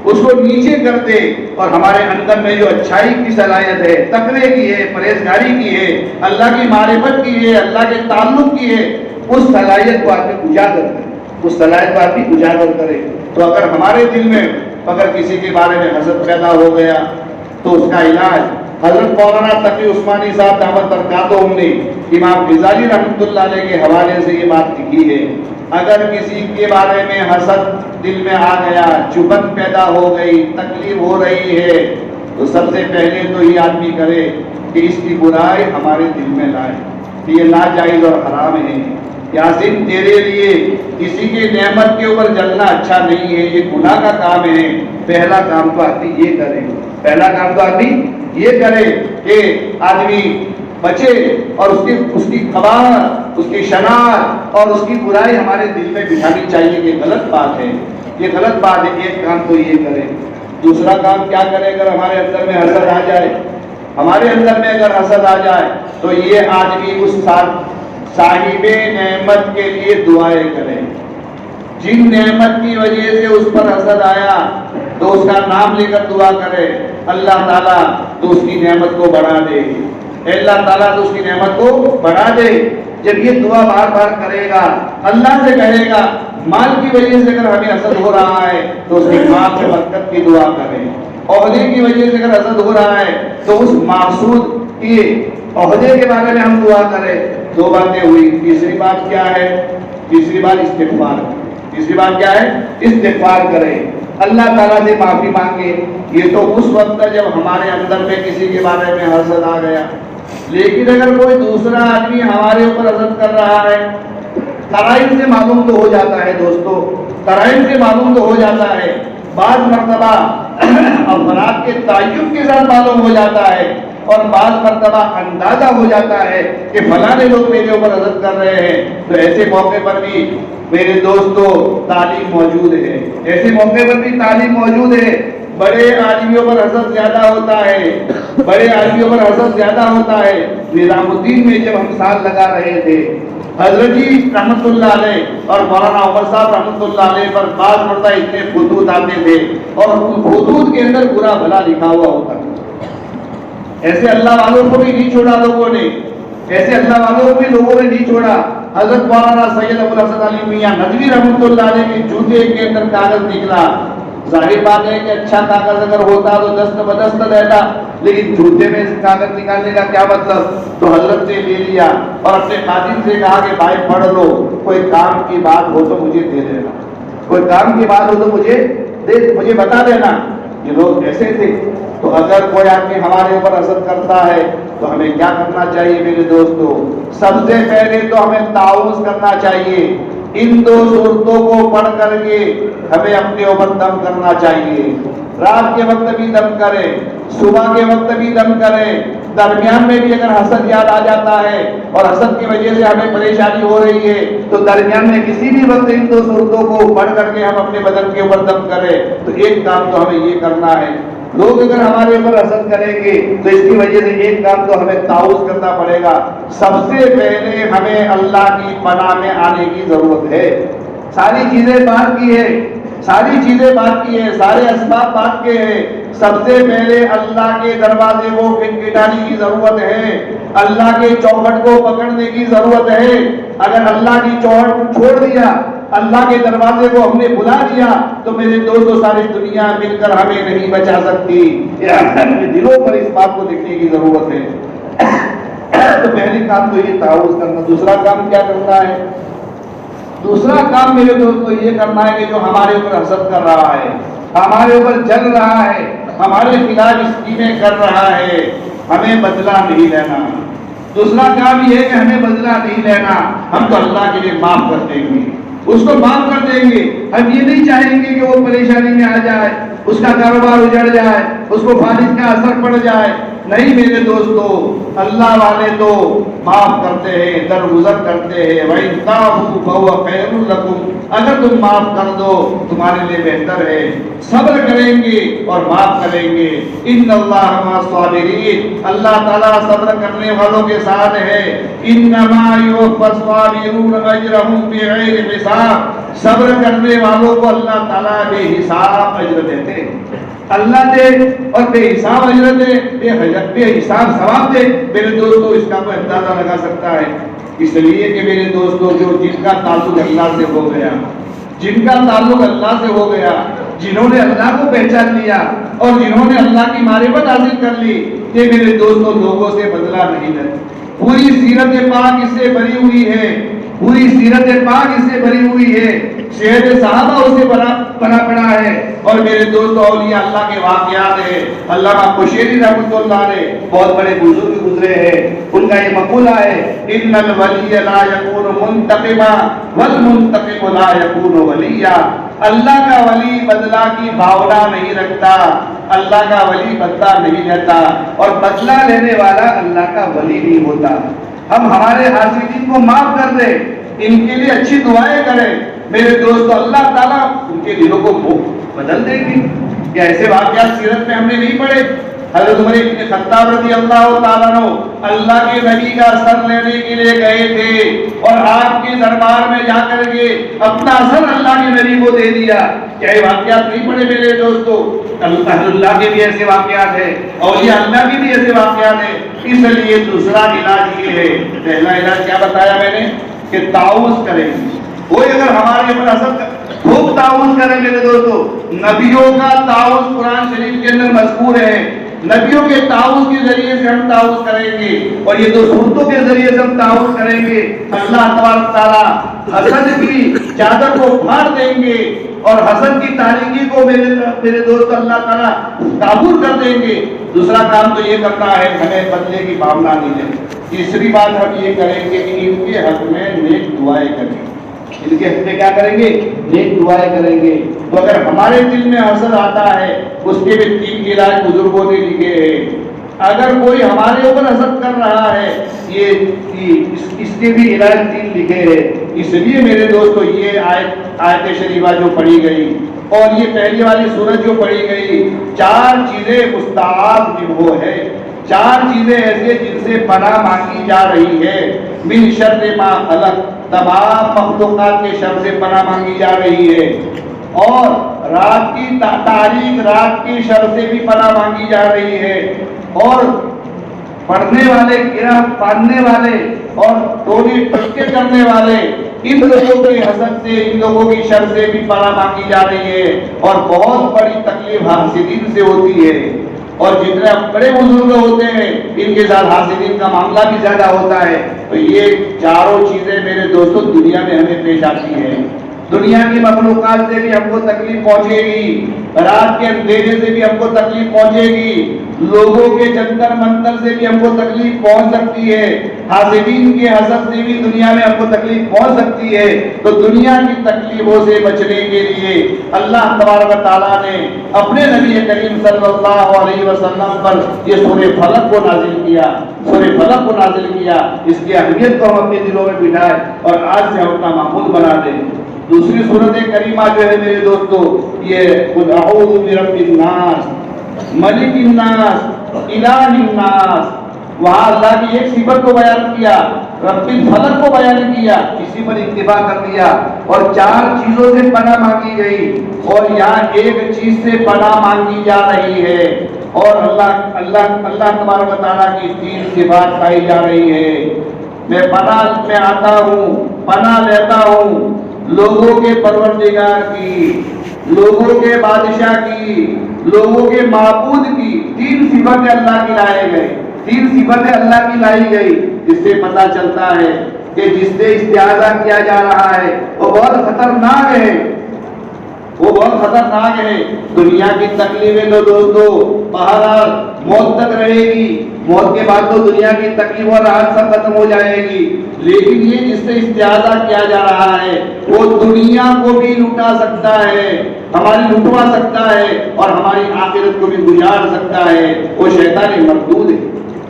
اس کو نیچے کر دے، اور ہمارے اندر میں جو اچھائی کی صلاحیت ہے، تقوی کی ہے، پرہیزگاری کی ہے، اللہ کی معرفت کی ہے، اللہ کے تعلق کی ہے، اس صلاحیت کو آدمی اجاگر کرے، اس صلاحیت کو آدمی اجاگر کرے۔ تو اگر ہمارے دل میں اگر کسی کے بارے میں حسد پیدا ہو گیا تو اس کا علاج حضرت مولانا تقی عثمانی صاحب دعوت برکاتہم نے امام غزالی رحمۃ اللہ علیہ کے حوالے سے یہ بات لکھی ہے، اگر کسی کے بارے میں حسد دل میں آ گیا، چبھن پیدا ہو گئی، تکلیف ہو رہی ہے، تو سب سے پہلے تو یہ آدمی کرے کہ اس کی برائی ہمارے دل میں لائے کہ یہ ناجائز اور حرام ہے، یاسین تیرے لیے کسی کی نعمت کے اوپر جلنا اچھا نہیں ہے، یہ گناہ کا کام ہے۔ پہلا کام تو آدمی یہ کرے، پہلا کام تو آدمی یہ کرے کہ آدمی بچے، اور اس کی قباحت، اس کی شناعت اور اس کی برائی ہمارے دل میں بٹھانی چاہیے کہ غلط بات ہے، یہ غلط بات ہے۔ ایک کام تو یہ کرے۔ دوسرا کام کیا کرے؟ اگر ہمارے اندر میں حسد آ جائے، ہمارے اندر میں اگر حسد آ جائے تو یہ آدمی اس صاحب نعمت کے لیے دعائیں کرے، جن نعمت کی وجہ سے اس پر حسد آیا تو اس کا نام لے کر دعا کرے، اللہ تعالیٰ تو اس کی نعمت کو بڑھا دے، اللہ تعالیٰ تو اس کی نعمت کو بڑھا دے۔ جب یہ دعا بار بار کرے گا، اللہ سے کہے گا، مال کی وجہ سے اگر ہمیں حسد ہو رہا ہے تو اس کی مال میں برکت کی دعا کرے، عہدے کی وجہ سے اگر حسد ہو رہا ہے تو اس مقصود کی عہدے کے بارے میں ہم دعا کریں۔ دو باتیں ہوئی، تیسری بات کیا ہے؟ تیسری بات استغفار، تیسری بات کیا ہے؟ استغفار کریں، اللہ تعالیٰ سے معافی مانگے۔ یہ تو اس وقت ہے جب ہمارے اندر میں کسی کے بارے میں حسد آ گیا، لیکن اگر کوئی دوسرا آدمی ہمارے اوپر حسد کر رہا ہے، قرائن سے معلوم تو ہو جاتا ہے دوستو، قرائن سے معلوم تو ہو جاتا ہے، بعض مرتبہ افراد کے تعین کے ساتھ معلوم ہو جاتا ہے، اور بعض مرتبہ اندازہ ہو جاتا ہے کہ فلاں لوگ میرے اوپر حسد کر رہے ہیں۔ تو ایسے موقع پر بھی میرے دوستو تعلیم موجود ہے، ایسے موقع پر بھی تعلیم موجود ہے۔ بڑے آدمیوں پر حسد زیادہ ہوتا ہے، بڑے آدمیوں پر حسد زیادہ ہوتا ہے۔ نظام الدین میں جب ہم سال لگا رہے تھے، حضرت جی رحمت اللہ علیہ اور مولانا عمر صاحب رحمت اللہ علیہ پر بعض مرتبہ اتنے خطوط آتے تھے، اور ان خطوط کے اندر برا بھلا لکھا ہوا ہوتا تھا۔ ایسے اللہ والوں کو بھی نہیں چھوڑا لوگوں نے، ایسے اللہ والوں کو بھی لوگوں نے نہیں چھوڑا۔ حضرت مولانا سید ابو الحسن علی میاں ندوی رحمۃ اللہ علیہ کے جوتے کے اندر کاغذ نکلا۔ ظاہر بات ہے کہ اچھا کاغذ اگر ہوتا تو دست بدست رہتا، لیکن جوتے میں کاغذ نکالنے کا کیا مطلب؟ تو حضرت نے لے لیا اور اپنے خادم سے کہا کہ بھائی پڑھ لو، کوئی کام کی بات ہو تو مجھے دے دینا، کوئی کام کی بات ہو تو مجھے بتا دینا۔ یہ لوگ ایسے تھے۔ تو اگر کوئی آدمی ہمارے اوپر حسد کرتا ہے تو ہمیں کیا کرنا چاہیے میرے دوستو؟ سب سے پہلے تو ہمیں تعاوض کرنا چاہیے۔ ان دو صورتوں کو پڑھ کر کے ہمیں اپنے اوپر دم کرنا چاہیے۔ رات کے وقت بھی دم کریں، صبح کے وقت بھی دم کریں، درمیان میں بھی اگر حسد یاد آ جاتا ہے اور حسد کی وجہ سے ہمیں پریشانی ہو رہی ہے تو درمیان میں کسی بھی وقت ان دو صورتوں کو پڑھ کر کے ہم اپنے بدن کے اوپر دم کریں۔ تو ایک کام تو ہمیں یہ کرنا ہے، لوگ اگر ہمارے اوپر حسد کریں گے تو اس کی وجہ سے ایک کام تو ہمیں تعاوض کرنا پڑے گا۔ سب سے پہلے ہمیں اللہ کی پناہ میں آنے کی ضرورت ہے۔ ساری چیزیں بات کی ہے، ساری چیزیں بات کی ہے، سارے اسباب بات کے ہیں۔ سب سے پہلے اللہ کے دروازے کو کھٹکھٹانے کی ضرورت ہے، اللہ کے چوکھٹ کو پکڑنے کی ضرورت ہے۔ اگر اللہ کی چوکھٹ کو چھوڑ دیا، اللہ کے دروازے کو ہم نے بلا دیا تو میرے دوستوں ساری دنیا مل کر ہمیں نہیں بچا سکتی۔ اپنے دلوں پر اس بات کو دیکھنے کی ضرورت ہے۔ تو پہلی کام تو یہ تعاوض کرنا۔ دوسرا کام کیا کرنا ہے؟ دوسرا کام میرے دوستوں یہ کرنا ہے کہ جو ہمارے اوپر حسد کر رہا ہے، ہمارے اوپر جل رہا ہے، ہمارے خلاف اسکیمیں کر رہا ہے، ہمیں بدلہ نہیں لینا۔ دوسرا کام یہ ہے کہ ہمیں بدلہ نہیں لینا، ہم تو اللہ کے لیے معاف کر دیں گے، اس کو معاف کر دیں گے۔ ہم یہ نہیں چاہیں گے کہ وہ پریشانی میں آ جائے، اس کا کاروبار اجڑ جائے، اس کو فالج کا اثر پڑ جائے۔ نہیں میرے دوستو، اللہ والے تو معاف کرتے ہیں، درگزر کرتے ہیں۔ وَإِن تَعْفُوا فَهُوَ خَيْرٌ لَكُمْ، اگر تم معاف کر دو تمہارے لیے بہتر ہے۔ صبر کریں گے اور معاف کریں گے۔ ان اللہ مع الصابرین، اللہ تعالیٰ صبر کرنے والوں کے ساتھ ہے۔ انما یوفی الصابرون اجرهم بغیر حساب، صبر کرنے والوں کو اللہ تعالیٰ بے حساب اجر دیتے ہیں۔ اللہ دے اور بے حساب اجر دے، بے حساب ثواب دے۔ میرے دوستو اس کا کوئی اندازہ لگا سکتا ہے؟ اس لیے کہ میرے دوستو جن کا تعلق اللہ سے ہو گیا، جن کا تعلق اللہ سے ہو گیا، جنہوں نے اللہ کو پہچان لیا اور جنہوں نے اللہ کی معرفت حاصل کر لی، یہ میرے دوستو لوگوں سے بدلہ نہیں لیتے۔ پوری سیرت پاک اس سے بھری ہوئی ہے، پوری سیرت پاک اس سے بھری ہوئی ہے، شہد صحابہ اسے بنا پڑا ہے۔ اور میرے دوست اولیاء اللہ کے واقعات ہیں۔ علامہ قشیری رحمۃ اللہ علیہ بہت بڑے بزرگ گزرے ہیں، ان کا یہ مقولہ ہے ان الولی لا یکون منتقما والمنتقم لا یکون ولیا، اللہ کا ولی بدلہ کی بھاونا نہیں رکھتا، اللہ کا ولی بدلہ نہیں لیتا، اور بدلہ لینے والا اللہ کا ولی نہیں ہوتا۔ ہم ہمارے حاسدین کو معاف کر دیں، ان کے لیے اچھی دعائیں کریں، میرے دوستو اللہ تعالیٰ ان کے دلوں کو بدل دیں گے۔ کیا ایسے واقعات سیرت میں ہم نے نہیں پڑھے؟ حضرت عمر بن خطاب رضی اللہ تعالیٰ عنہ اللہ کے نبی کا سر لینے کے لیے گئے تھے اور آپ کے دربار میں جا کر کے اپنا سر اللہ کے نبی کو دے دیا۔ کیا یہ واقعات نہیں پڑھے میرے دوستو؟ اللہ کے بھی ایسے واقعات ہیں، اولیاء اللہ کے بھی ایسے واقعات ہیں۔ اس لیے دوسرا علاج یہ ہے، پہلا علاج کیا بتایا میں نے کہ تعاوض کریں۔ کوئی اگر ہمارے اوپر حسد خوب تعاوض کرے میرے دوستو، نبیوں کا تعاوض قرآن شریف کے اندر مذکور ہے۔ نبیوں کے تعاوض کے ذریعے سے ہم تعاوض کریں گے اور یہ دو صورتوں کے ذریعے سے ہم تعاوض کریں گے. اللہ تبارک تعالیٰ حسد کی چادر کو پھاڑ دیں گے اور حسد کی تاریکی کو میرے دوست اللہ تعالیٰ تعبیر کر دیں گے. دوسرا کام تو یہ کرنا ہے ہمیں بدلے کی بھاونا نہیں ہے. تیسری بات ہم یہ کریں گے کہ ان کے حق میں نیک دعائیں کریں گے. ان کے حق میں کیا کریں گے؟ نیک دعائیں کریں گے. تو اگر ہمارے دل میں حسد آتا ہے اس کے بھی 3 علاج بزرگوں نے لکھے ہیں. اگر کوئی ہمارے اوپر حسد کر رہا ہے اس کے بھی علاج 3 لکھے ہیں. اس لیے میرے دوستو یہ آیت شریفہ جو پڑھی گئی اور یہ پہلی والی سورت جو پڑھی گئی 4 چیزیں مستعاذ وہ ہے. 4 چیزیں ایسے جن سے پناہ مانگی جا رہی ہے. من شر ما خلق، تمام مخلوقات کے شر سے پناہ مانگی جا رہی ہے. اور رات کی تاریک رات کی شر سے بھی پناہ مانگی جا رہی ہے. اور پڑھنے والے گرہ باندھنے والے اور ٹولی ٹکے کرنے والے ان لوگوں کے حسد سے ان لوگوں کی شر سے بھی پناہ مانگی جا رہی ہے. اور بہت بڑی تکلیف حاسدین سے ہوتی ہے. اور جتنے بڑے بزرگ ہوتے ہیں ان کے ساتھ حاسدین کا معاملہ بھی زیادہ ہوتا ہے. تو یہ 4 چیزیں میرے دوستوں دنیا میں ہمیں پیش آتی ہیں. دنیا کی مخلوقات سے بھی ہم کو تکلیف پہنچے گی. رات کے اندھیرے سے بھی ہم کو تکلیف پہنچے گی. لوگوں کے جنتر منتر سے بھی ہم کو تکلیف پہنچ سکتی ہے. حاسدین کے حسد سے بھی دنیا میں ہم کو تکلیف پہنچ سکتی ہے. تو دنیا کی تکلیفوں سے بچنے کے لیے اللہ تبارک و تعالیٰ نے اپنے نبی کریم صلی اللہ علیہ وسلم پر یہ سورہ فلق کو نازل کیا. سورہ فلق کو نازل کیا. اس کی اہمیت کو ہم اپنے دلوں میں بٹھائیں اور آج سے ہم اپنا معمول بنا دیں. دوسری سورت کریمہ جو ہے میرے دوستو یہ قل اعوذ برب الناس ملک الناس الہ الناس. وہاں اللہ کی ایک صفت کو بیان کیا، رب الفلق کو بیان کیا، اسی پر اکتفا کر دیا اور 4 چیزوں سے پناہ مانگی گئی اور یہاں ایک چیز سے پناہ مانگی جا رہی ہے. اور اللہ تبارک و تعالیٰ کی 3 صفات پائی جا رہی ہے. میں پناہ میں آتا ہوں، پناہ لیتا ہوں لوگوں کے پروردگار کی، لوگوں کے بادشاہ کی، لوگوں کے معبود کی. 3 صفتیں اللہ کی لائے گئے. 3 صفتیں اللہ کی لائی گئی. اس سے پتہ چلتا ہے کہ جس سے استعاذہ کیا جا رہا ہے وہ بہت خطرناک ہے. وہ بہت خطرناک ہے. دنیا کی تکلیفیں تو دوستو بہرحال موت تک رہے گی. موت کے بعد تو دنیا کی تکلیف اور راحت سب ختم ہو جائے گی. لیکن یہ جس سے استعاذہ کیا جا رہا ہے وہ دنیا کو بھی لٹا سکتا ہے، ہماری لٹوا سکتا ہے اور ہماری آخرت کو بھی گزار سکتا ہے. وہ شیطان مردود ہے.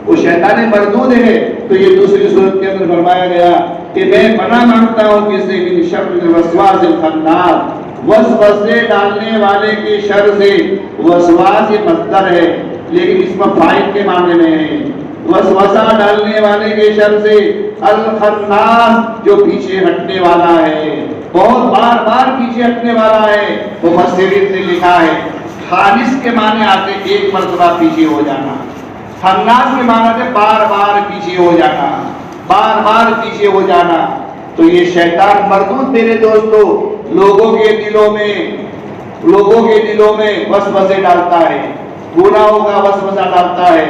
وہ شیطان مردود ہے. تو یہ دوسری صورت کے اندر فرمایا گیا کہ میں پناہ مانگتا ہوں کس سے؟ من شر الوسواس الخناس، وسوسے ڈالنے والے کے شر سے. وسواس یہ مصدر ہے لیکن اس میں فاعل کے معنی میں ہے. وسوسہ ڈالنے والے کے شر سے. الخناس جو پیچھے ہٹنے والا ہے، بہت بار بار پیچھے ہٹنے والا ہے. مفسرین نے لکھا ہے خانس کے معنی آتے 1 مرتبہ پیچھے ہو جانا. خناس کے معنی سے بار بار پیچھے ہو جانا، بار بار پیچھے ہو جانا. تو یہ شیطان مردود میرے دوستو لوگوں کے دلوں میں وسوسے ڈالتا ہے. گناہوں کا وسوسہ ڈالتا ہے،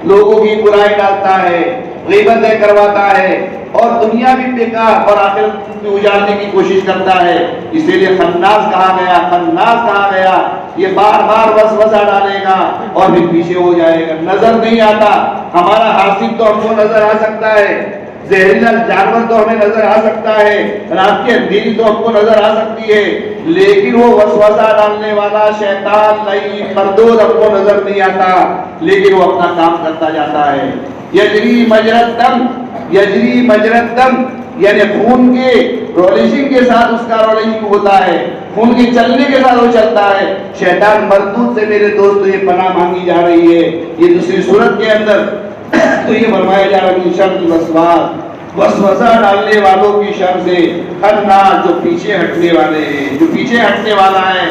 لوگوں کی برائی ڈالتا ہے، غیبتیں کرواتا ہے اور دنیا بھی بیکار اور آخرت کو اجارنے کی کوشش کرتا ہے. اسی لیے خناس کہا گیا. خناس کہا گیا یہ بار بار وسوسہ ڈالے گا اور پھر پیچھے ہو جائے گا. نظر نہیں آتا. ہمارا حاسد تو ہم کو نظر آ سکتا ہے، زہریلا جانور تو ہمیں نظر آ سکتا ہے، رات کے اندھیری تو ہم کو نظر آ سکتی ہے، لیکن وہ وسوسہ ڈالنے والا شیطان لعین مردود ہم کو نظر نہیں آتا، لیکن وہ اپنا کام کرتا جاتا ہے. یجری مجرد دم یعنی خون کے رولشنگ کے ساتھ اس کا رولشنگ ہوتا ہے، خون کے چلنے کے ساتھ وہ چلتا ہے. شیطان مردود سے میرے دوستو یہ پناہ مانگی جا رہی ہے. یہ دوسری صورت کے اندر تو یہ فرمایا جا رہا ہے کہ شر الوسواس، وسوسہ ڈالنے والوں کی شر سے. خناس جو پیچھے ہٹنے والے ہیں، جو پیچھے ہٹنے والا ہے.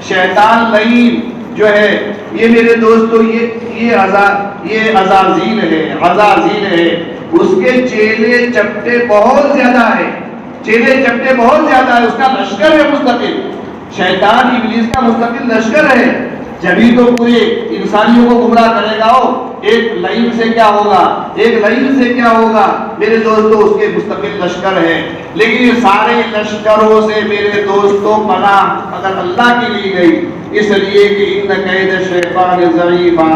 شیطان لعین جو ہے یہ میرے دوستو یہ عزازیل ہے. اس کے چیلے چپٹے بہت زیادہ ہے. اس کا لشکر ہے مستقل. شیطان ابلیس کا مستقل لشکر ہے. جبھی تو پورے انسانیوں کو گمراہ کرے گا. ایک لعین سے کیا ہوگا, ایک لعین سے کیا ہوگا میرے دوستو, اس کے مستقل لشکر ہے. لیکن یہ سارے لشکروں سے میرے دوستو پناہ اگر اللہ کی لی گئی, اس لیے کہ ان قید شیطان ضعیفا,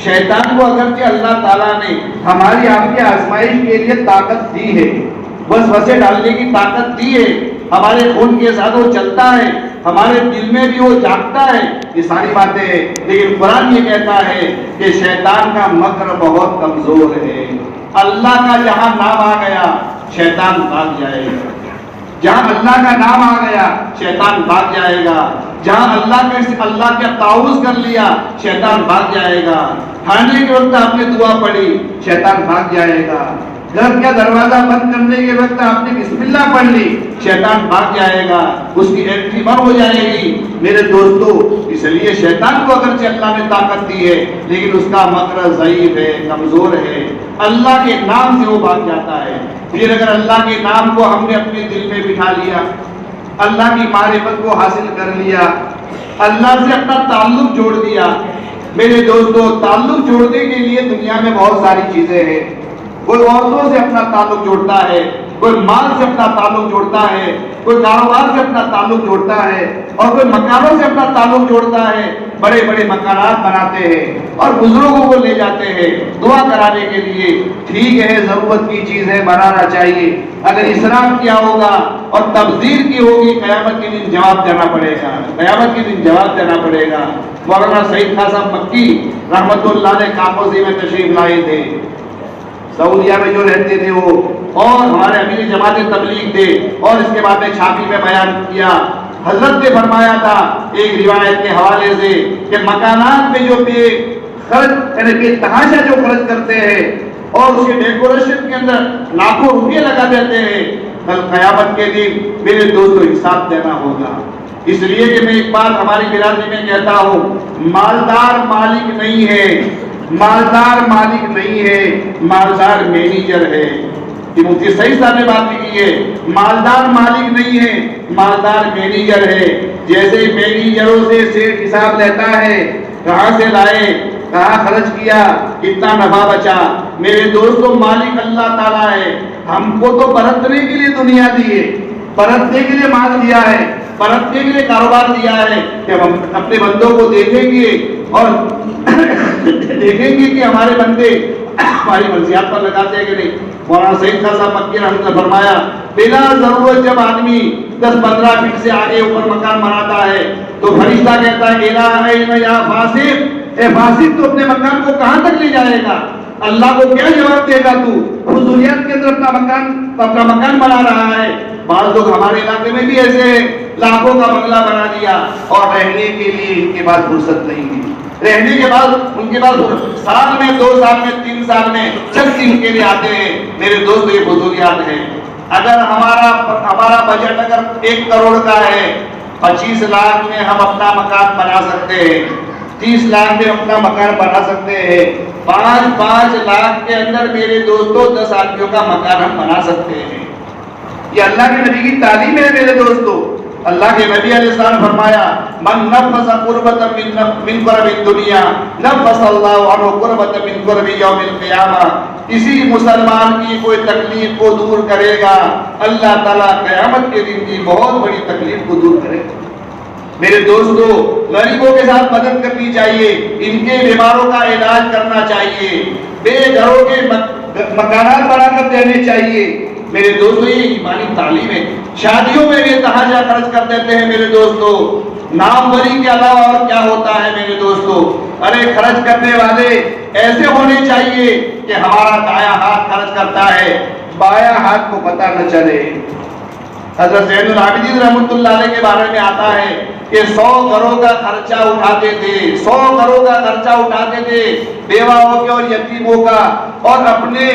شیطان کو اگرچہ اللہ تعالیٰ نے ہماری آپ کی آزمائش کے لیے طاقت دی ہے, وسوسے ڈالنے کی طاقت دی ہے, ہمارے خون کے ساتھ وہ چلتا ہے, ہمارے دل میں بھی وہ جاگتا ہے, یہ ساری باتیں ہیں. لیکن قرآن یہ کہتا ہے کہ شیطان کا مکر بہت کمزور ہے. اللہ کا جہاں نام آ گیا شیطان بھاگ جائے گا, جہاں اللہ کا نام آ گیا شیطان بھاگ جائے گا, جہاں اللہ کا تعوذ کر لیا شیطان بھاگ جائے گا, کھانے کے وقت آپ نے دعا پڑھی شیطان بھاگ جائے گا, گھر کا دروازہ بند کرنے کے وقت آپ نے بسم اللہ پڑھ لی شیطان بھاگ جائے گا, اس کی انٹری بند ہو جائے گی میرے دوستو. اس لیے شیطان کو اگرچہ اللہ نے طاقت دی ہے لیکن اس کا مکر ضعیف ہے, کمزور ہے. اللہ کے نام سے وہ بھاگ جاتا ہے. پھر اگر اللہ کے نام کو ہم نے اپنے دل میں بٹھا لیا, اللہ کی معرفت کو حاصل کر لیا, اللہ سے اپنا تعلق جوڑ دیا میرے دوستو, تعلق جوڑنے کے لیے دنیا میں بہت ساری چیزیں ہیں. کوئی عورتوں سے اپنا تعلق جوڑتا ہے, کوئی مال سے اپنا تعلق جوڑتا ہے, کوئی کاروبار سے اپنا تعلق جوڑتا ہے, اور کوئی مکانوں سے اپنا تعلق جوڑتا ہے. بڑے بڑے مکانات بناتے ہیں اور بزرگوں کو لے جاتے ہیں دعا کرانے کے لیے. ٹھیک ہے, ضرورت کی چیز ہے, بنانا چاہیے. اگر اسراف کیا ہوگا اور تبذیر کی ہوگی قیامت کے دن جواب دینا پڑے گا, قیامت کے دن جواب دینا پڑے گا. مولانا سعید خان صاحب مکی رحمت اللہ علیہ کاپوزی میں تشریف لائے تھے, سعودیہ میں جو رہتے تھے وہ, اور ہمارے امیر جماعت تبلیغ تھے, اور اس کے بعد میں چھاپی میں بیان کیا. حضرت نے فرمایا تھا ایک روایت کے حوالے سے کہ مکانات میں جو بے خرچ یعنی بے تحاشا جو خرچ کرتے ہیں اور اس کے ڈیکوریشن کے اندر لاکھوں روپے لگا دیتے ہیں, کل قیامت کے دن میرے دوستوں حساب دینا ہوگا. اس لیے کہ میں ایک بات ہماری برادری میں کہتا ہوں, مالدار مالک نہیں ہے, مالدار مالک نہیں ہے, مالدار مینیجر ہے. یہ مفتی سعید صاحب نے بات کی ہے, مالدار مالک نہیں ہے, مالدار مینیجر ہے. جیسے مینیجروں سے سیٹ حساب لیتا ہے, کہاں سے لائے, کہاں خرچ کیا, کتنا نفع بچا. میرے دوستوں مالک اللہ تعالیٰ ہے. ہم کو تو برتنے کے لیے دنیا دی ہے, برتنے کے لیے مال دیا ہے, برتنے کے لیے کاروبار دیا ہے کہ ہم اپنے بندوں کو دیکھیں گے اور دیکھیں گے کہ ہمارے بندے ہماری مرضیات پر لگاتے ہیں کہ نہیں. مولانا سعید خان صاحب مکی رحمۃ اللہ فرمایا بلا ضرورت جب آدمی 10-15 فٹ سے آگے اوپر مکان بناتا ہے تو فرشتہ کہتا ہے یا فاسق, اے فاسق تو اپنے مکان کو کہاں تک لے جائے گا, اللہ کو کیا جواب دے گا, تو فضولیات کے اندر اپنا مکان بنا رہا ہے. بعض لوگ ہمارے علاقے میں بھی ایسے ہیں, لاکھوں کا بنگلہ بنا دیا اور رہنے کے لیے ان کے بعد فرصت نہیں ہے. رہنے کے بعد ان کے بعد سال میں 2 سال میں 3 سال میں چند دن کے لیے آتے ہیں. میرے دوست یہ فضولیات ہیں. اگر ہمارا بجٹ اگر 1 کروڑ کا ہے, 25 لاکھ میں ہم اپنا مکان بنا سکتے ہیں, 30 لاکھ میں اپنا مکان بنا سکتے ہیں, 5 لاکھ کے اندر میرے دوستوں 10 آدمیوں کا مکان ہم بنا سکتے ہیں. یہ اللہ کے نبی کی تعلیم ہے میرے دوستوں. اللہ کے نبی علیہ السلام فرمایا من نفس قربۃ من قرب الدنیا نفس اللہ عنہ قربۃ من قرب یوم القیامہ. کسی مسلمان کی کوئی تکلیف کو دور کرے گا, اللہ تعالیٰ قیامت کے دن کی بہت بڑی تکلیف کو دور کرے گا. میرے دوستو غریبوں کے ساتھ مدد کرنی چاہیے, ان کے بیماروں کا علاج کرنا چاہیے, بے گھروں کے مکانات بنا کر دینے چاہیے. میرے دوستو یہ ایمانی تعلیم ہے. شادیوں میں بھی تحاشا خرچ کر دیتے ہیں میرے دوستو. ناموری کے علاوہ اور کیا ہوتا ہے میرے دوستو. ارے خرچ کرنے والے ایسے ہونے چاہیے کہ ہمارا دایاں ہاتھ خرچ کرتا ہے, بایاں ہاتھ کو پتہ نہ چلے. حضرت زین العابدین رحمۃ اللہ علیہ کے بارے میں آتا ہے کہ 100 کروڑ کا خرچہ اٹھاتے تھے, 100 کروڑ کا خرچہ اٹھاتے تھے بیواؤں کے اور یتیموں کا, اور اپنے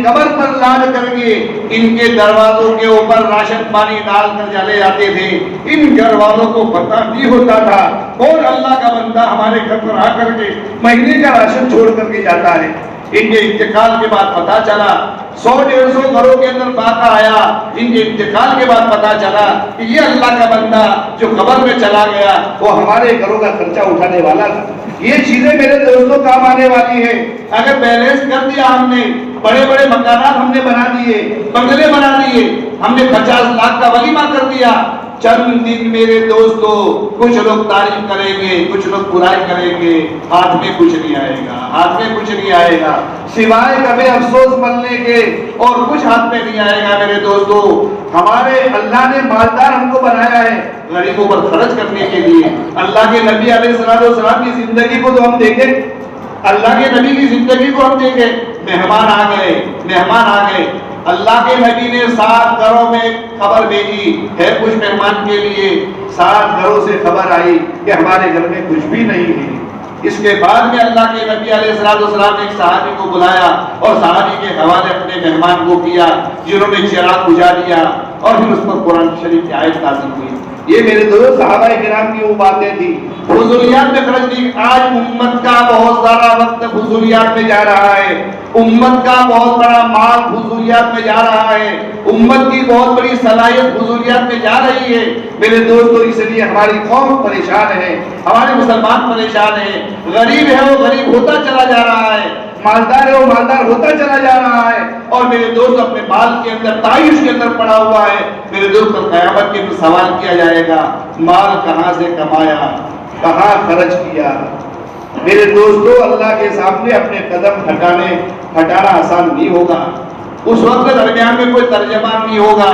قبر پر لاڈ کر کے ان کے دروازوں کے اوپر راشن پانی ڈال کر چلے جاتے تھے. ان گھر والوں کو پتہ نہیں ہوتا تھا اور اللہ کا بندہ ہمارے گھر پر آ کر کے مہینے کا راشن چھوڑ کر کے جاتا ہے. ان کے انتقال کے بعد پتا چلا 100-150 گھروں کے اندر فاقہ آیا. ان کے انتقال کے بعد پتا چلا کہ یہ اللہ کا بندہ جو قبر میں چلا گیا وہ ہمارے گھروں کا خرچہ اٹھانے والا تھا. یہ چیزیں میرے دوستوں کام آنے والی ہیں. اگر بیلنس کر دیا ہم نے، بڑے بڑے مکانات ہم نے بنا دیے، بنگلے بنا دیے، ہم نے 50 لاکھ کا ولیمہ کر دیا، چند دن میرے دوستو کچھ لوگ تعریف کریں گے، کچھ لوگ برائی کریں گے، ہاتھ میں کچھ نہیں آئے گا، ہاتھ میں کچھ نہیں آئے گا سوائے کبھی افسوس ملنے کے، اور کچھ ہاتھ میں نہیں آئے گا. میرے دوستو ہمارے اللہ نے مالدار ہم کو بنایا ہے غریبوں پر خرچ کرنے کے لیے. اللہ کے نبی علیہ السلام کی زندگی کو تو ہم دیکھیں، اللہ کے نبی کی زندگی کو ہم دیکھیں. مہمان آ گئے، اللہ کے نبی نے 7 گھروں میں خبر بھیجی ہے کچھ مہمان کے لیے. 7 گھروں سے خبر آئی کہ ہمارے گھر میں کچھ بھی نہیں ہے. اس کے بعد میں اللہ کے نبی علیہ السلام نے ایک صحابی کو بلایا اور صحابی کے حوالے اپنے مہمان کو کیا، جنہوں نے چراغ بجھا دیا اور پھر اس پر قرآن شریف کی آیت نازل ہوئی. یہ میرے دوست صحابہ کرام کی وہ باتیں تھی. فضولیات میں خرچ نہیں. آج امت کا بہت سارا وقت فضولیات میں جا رہا ہے، امت کا بہت بڑا مال فضولیات میں جا رہا ہے، امت کی بہت بڑی صلاحیت فضولیات میں جا رہی ہے. میرے دوستو اس لیے ہماری قوم پریشان ہے، ہمارے مسلمان پریشان ہیں. غریب ہے وہ غریب ہوتا چلا جا رہا ہے، مالدار ہے وہ مالدار ہوتا چلا جا رہا ہے، اور میرے دوست اپنے مال کے اندر تعیش کے اندر پڑا ہوا ہے. میرے دوست پر قیامت کے سوال کیا جائے گا، مال کہاں سے کمایا، کہاں خرچ کیا. میرے دوستو اللہ کے سامنے اپنے قدم ہٹانا آسان نہیں ہوگا. اس وقت درمیان میں کوئی ترجمان نہیں ہوگا،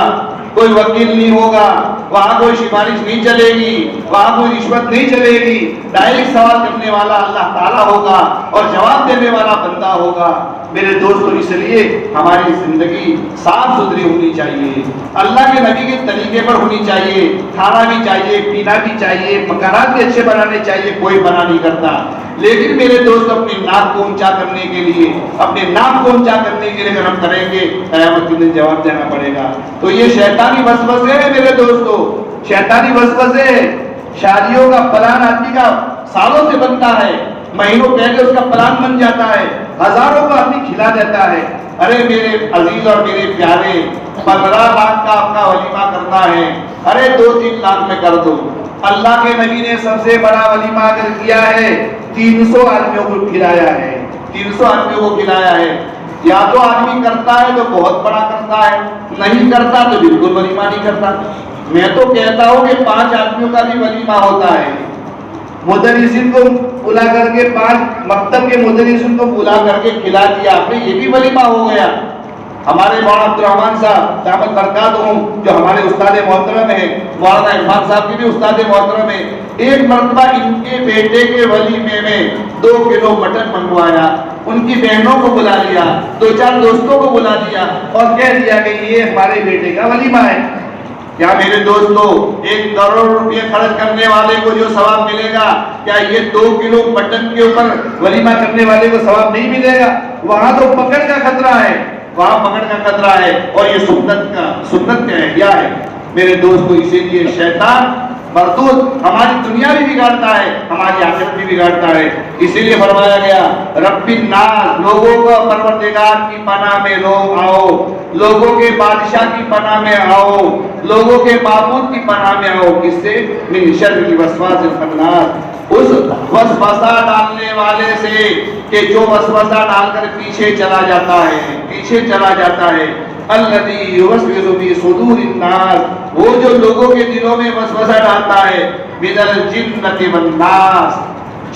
کوئی وکیل نہیں ہوگا، وہاں کوئی سفارش نہیں چلے گی، وہاں کوئی رشوت نہیں چلے گی. ڈائریکٹ سوال کرنے والا اللہ تعالیٰ ہوگا اور جواب دینے والا بندہ ہوگا. میرے دوستو اس لیے ہماری زندگی صاف ستھری ہونی چاہیے، اللہ کے نبی کے طریقے پر ہونی چاہیے. کھانا بھی چاہیے، پینا بھی چاہیے، مکانات بھی اچھے بنانے چاہیے، کوئی بنا نہیں کرتا. لیکن میرے دوست اپنے نام کو اونچا کرنے کے لیے، اپنے نام کو اونچا کرنے کے لیے اگر ہم کریں گے قیامت کے دن جواب دینا پڑے گا. تو یہ شیطانی وسوسے ہیں میرے دوستو، شیطانی وسوسے. شادیوں کا پلان آدمی کا سالوں سے بنتا ہے، مہینوں پہلے اس کا پلان بن جاتا ہے، ہزاروں کو آدمی کھلا دیتا ہے. ارے میرے عزیز اور میرے پیارے، 15 لاکھ کا آپ کا ولیمہ کرنا ہے، ارے 2-3 لاکھ میں کر دو. اللہ کے نبی نے سب سے بڑا ولیمہ اگر کیا ہے 300 آدمیوں کو کھلایا ہے، 300 آدمیوں کو کھلایا ہے. یا تو آدمی کرتا ہے تو بہت بڑا کرتا ہے، نہیں کرتا تو بالکل ولیمہ نہیں کرتا. میں تو کہتا ہوں کہ 5 آدمیوں کا بھی ولیمہ ہوتا ہے. مدرسین کو بلا کر کے 5 مکتب کے مدرسین کو بلا کر کے کھلا دیا آپ نے، یہ بھی ولیمہ ہو گیا. ہمارے مولانا عبدالرحمان صاحب دامت برکاتہم جو ہمارے استاد محترم ہیں، مولانا عرفان صاحب کی بھی استاد محترم ہیں، ایک مرتبہ ان کے بیٹے کے ولیمے میں 2 کلو مٹن منگوایا، ان کی بہنوں کو بلا لیا، 2-4 دوستوں کو بلا دیا اور کہہ دیا کہ یہ ہمارے بیٹے کا ولیمہ ہے. کیا میرے دوستو 1 کروڑ روپے خرچ کرنے والے کو جو ثواب ملے گا، کیا یہ 2 کلو مٹن کے اوپر ولیمہ کرنے والے کو ثواب نہیں ملے گا؟ وہاں تو پکڑ کا خطرہ ہے، وہاں پکڑ کا خطرہ ہے، اور یہ سنت کا احیاء ہے. میرے دوستو اسی لیے شیطان مردود ہماری دنیا بھی بگاڑتا ہے، ہماری آخرت بھی بگاڑتا ہے. اسی لیے فرمایا گیا رب الناس، لوگوں کو پروردگار کی پناہ میں لوگ آؤ، لوگوں کے بادشاہ کی پناہ میں آؤ، لوگوں کے معبود کی پناہ میں آؤ. کس سے؟ من شر الوسواس الخناس، اس وسوسہ ڈالنے والے سے کہ جو وسوسہ ڈال کر پیچھے چلا جاتا ہے. الذی یوسوس فی صدور الناس، وہ جو لوگوں کے دلوں میں وسوسہ ڈالتا ہے. من الجنۃ والناس،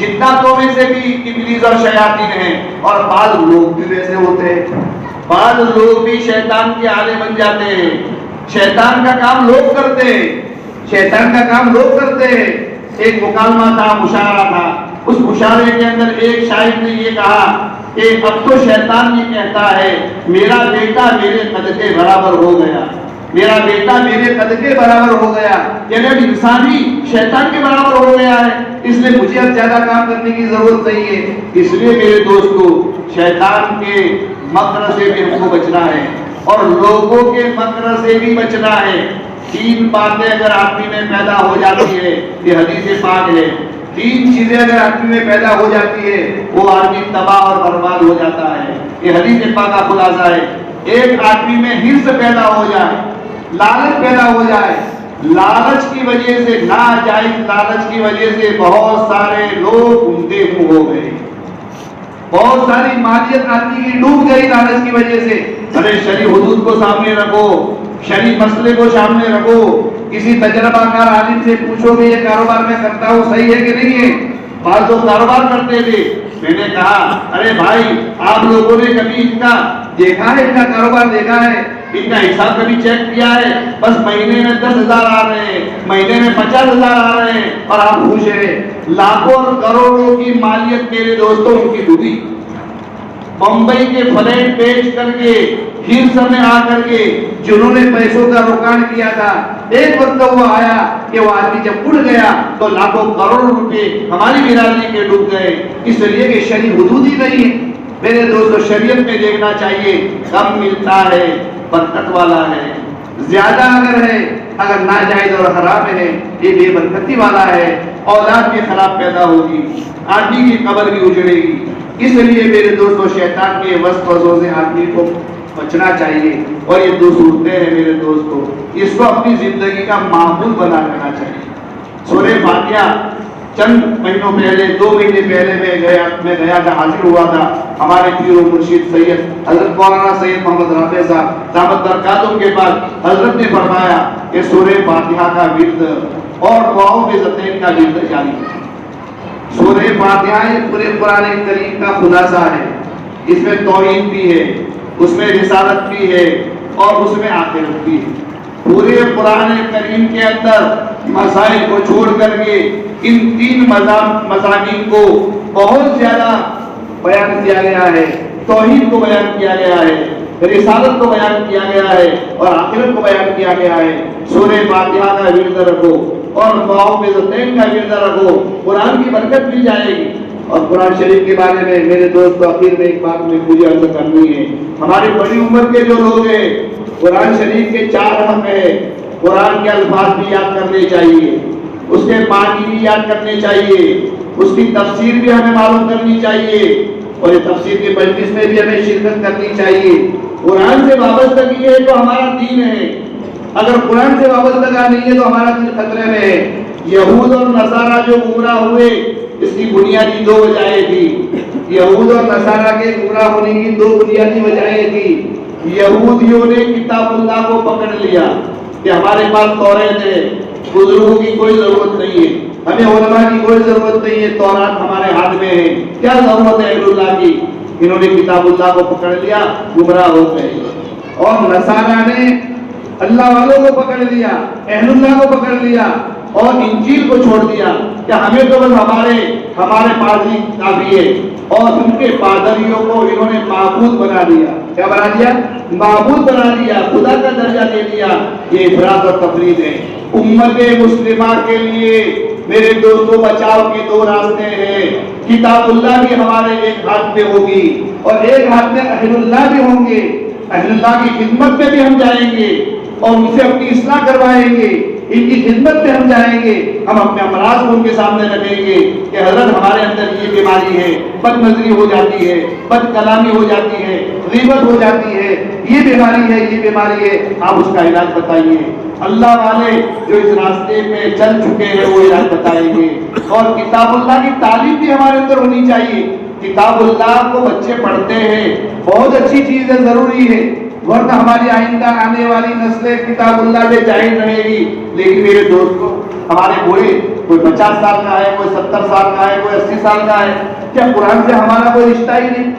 جناتوں میں سے بھی ابلیس اور شیاطین ہیں، اور بعض لوگ بھی ویسے ہوتے ہیں، بعض لوگ بھی شیطان کے آلے بن جاتے ہیں. شیطان کا کام لوگ کرتے ہیں، شیطان کا کام لوگ کرتے ہیں. ایک مکالمہ تھا، مشاعرہ تھا، اس مشاعرے کے اندر ایک شاعر نے یہ کہا کہ اب تو شیطان یہ کہتا ہے میرا بیٹا میرے قد کے برابر ہو گیا، میرا بیٹا میرے قد کے برابر ہو گیا، یعنی اب انسان ہی شیطان کے برابر ہو گیا ہے، اس لیے مجھے اب زیادہ کام کرنے کی ضرورت نہیں ہے. اس لیے میرے دوستو شیطان کے مکر سے بھی ہم کو بچنا ہے اور لوگوں کے مکر سے بھی بچنا ہے. 3 باتیں اگر آدمی میں پیدا ہو جاتی ہے، یہ حدیث پاک ہے، تین چیزیں اگر آدمی میں پیدا ہو جاتی ہے وہ آدمی تباہ اور برباد ہو جاتا ہے. یہ حدیث پاک کا خلاصہ ہے. ایک آدمی میں حرص پیدا ہو جائے, لالچ پیدا ہو جائے. لالچ کی وجہ سے, ناجائز لالچ کی وجہ سے بہت سارے لوگ اندھے منہ ہو گئے. بہت ساری مالیت آدمی کی ڈوب گئی لالچ کی وجہ سے. ارے شرعی حدود کو سامنے رکھو, شرعی مسئلے کو سامنے رکھو. کسی تجربہ کار عالم سے پوچھو کہ یہ کاروبار میں کرتا ہوں صحیح ہے کہ نہیں ہے. بعض لوگ کاروبار کرتے تھے, میں نے کہا ارے بھائی آپ لوگوں نے کبھی ان کا دیکھا ہے, ان کا کاروبار دیکھا ہے, ان کا حساب کبھی چیک کیا ہے؟ بس مہینے میں 10,000 آ رہے ہیں, مہینے میں 50,000 آ رہے ہیں اور آپ خوش ہیں. لاکھوں اور کروڑوں کی مالیت میرے دوستوں ان کی ڈوبی. بمبئی کے فلیٹ بیچ کر کے حرص میں آ کر کے جنہوں نے پیسوں کا روکان کیا تھا, ایک وقت وہ آیا کہ وہ آدمی جب اڑ گیا تو لاکھوں کروڑ روپے ہماری برادری کے ڈوب گئے, اس لیے کہ شرعی حدود ہی نہیں ہے. میرے دوستو شریعت میں دیکھنا چاہیے, کم ملتا ہے برکت والا ہے, زیادہ اگر ہے اگر ناجائز اور حرام ہے یہ بے برکتی والا ہے. اولاد بھی خراب پیدا ہوگی, آدمی کی قبر بھی اجڑے گی. اس لیے میرے دوستو شیطان کے وسوسوں سے آدمی کو بچنا چاہیے. اور یہ دو صورتیں ہیں میرے دوستو, اس کو اپنی زندگی کا معمول بنا لینا چاہیے. سورہ فاتحہ چند مہینوں پہلے, 2 مہینے پہلے میں گیا تھا, حاضر ہوا تھا. ہمارے پیر و مرشد سید حضرت مولانا سید محمد رافع صاحب دامت برکاتہم کے پاس حضرت نے فرمایا کہ سورہ فاتحہ کا ورد اور دعاؤں کے ذتین کا ورد جاری ہے. سورہ فاتحہ یہ پورے قرآن کریم کا خلاصہ ہے. اس میں توحید بھی ہے, اس میں رسالت بھی ہے اور اس میں آخرت بھی ہے. پورے قرآن کریم کے اندر مسائل کو چھوڑ کر کے ان 3 مضامین کو بہت زیادہ بیان کیا گیا ہے. توحید کو بیان کیا گیا ہے, رسالت کو بیان کیا گیا ہے اور آخرت کو بیان کیا گیا ہے. سورہ فاتحہ کا ورد رکھو اور دعاؤں کے ذتین کا ورد رکھو, قرآن کی برکت بھی جائے گی. اور قرآن شریف کے بارے میں میرے دوست آخر میں ایک بات میں مجھے عرض کرنی ہے. ہماری بڑی عمر کے جو لوگ ہیں, قرآن شریف کے 4 حق ہیں. قرآن کے الفاظ بھی یاد کرنے چاہیے, اس کے معنی بھی یاد کرنے چاہیے, اس کی تفسیر بھی ہمیں معلوم کرنی چاہیے اور یہ تفسیر کی مجلس میں بھی ہمیں شرکت کرنی چاہیے. قرآن سے وابستگی ہے تو ہمارا دین ہے, اگر قرآن سے وابستگی نہیں ہے تو ہمارا دین خطرے میں ہے. یہود اور نصارہ جو گمراہ ہوئے اس کی بنیادی 2 وجہیں تھی. یہود اور نصارہ کے گمراہ ہونے کی 2 بنیادی وجہیں تھی. یہودیوں نے کتاب اللہ کو پکڑ لیا کہ ہمارے پاس توریت ہے, بزرگوں کی کوئی ضرورت نہیں ہے, ہمیں علماء کی کوئی ضرورت نہیں ہے, تورات ہمارے ہاتھ میں ہے, کیا ضرورت ہے اہل اللہ کی. انہوں نے کتاب اللہ کو پکڑ لیا, گمراہ ہو گئے. اور نصارہ نے اللہ والوں کو پکڑ لیا, اہل اللہ کو پکڑ لیا اور انجیل کو چھوڑ دیا کہ ہمیں تو بس ہمارے پادری کافی ہے. اور ان کے پادریوں کو انہوں نے معبود بنا دیا. کیا بنا دیا؟ معبود بنا دیا, خدا کا درجہ دے دیا. یہ افراط اور تفریط ہے. امت مسلمہ کے لیے میرے دوستوں بچاؤ کے 2 راستے ہیں. کتاب اللہ بھی ہمارے ایک ہاتھ میں ہوگی اور ایک ہاتھ میں اہل اللہ بھی ہوں گے. اہل اللہ کی خدمت میں بھی ہم جائیں گے اور ان سے اپنی اصلاح کروائیں گے, ان کی خدمت میں ہم جائیں گے. ہم اپنے امراض کو ان کے سامنے رکھیں گے کہ حضرت ہمارے اندر یہ بیماری ہے, بد نظری ہو جاتی ہے, بد کلامی ہو جاتی ہے, غیبت ہو جاتی ہے, یہ بیماری ہے, یہ بیماری ہے, آپ اس کا علاج بتائیے. اللہ والے جو اس راستے میں چل چکے ہیں وہ علاج بتائیں گے. اور کتاب اللہ کی تعلیم بھی ہمارے اندر ہونی چاہیے. کتاب اللہ کو بچے پڑھتے ہیں, بہت اچھی چیز ہے, ضروری ہے, ورنہ ہماری آئندہ آنے والی نسلیں کتاب اللہ سے جاہل رہے گی. لیکن میرے دوستوں ہمارے بوڑھے, کوئی 50 سال کا ہے, کوئی 70 سال کا ہے, کوئی 80 سال کا ہے, کیا قرآن سے ہمارا کوئی رشتہ ہی نہیں؟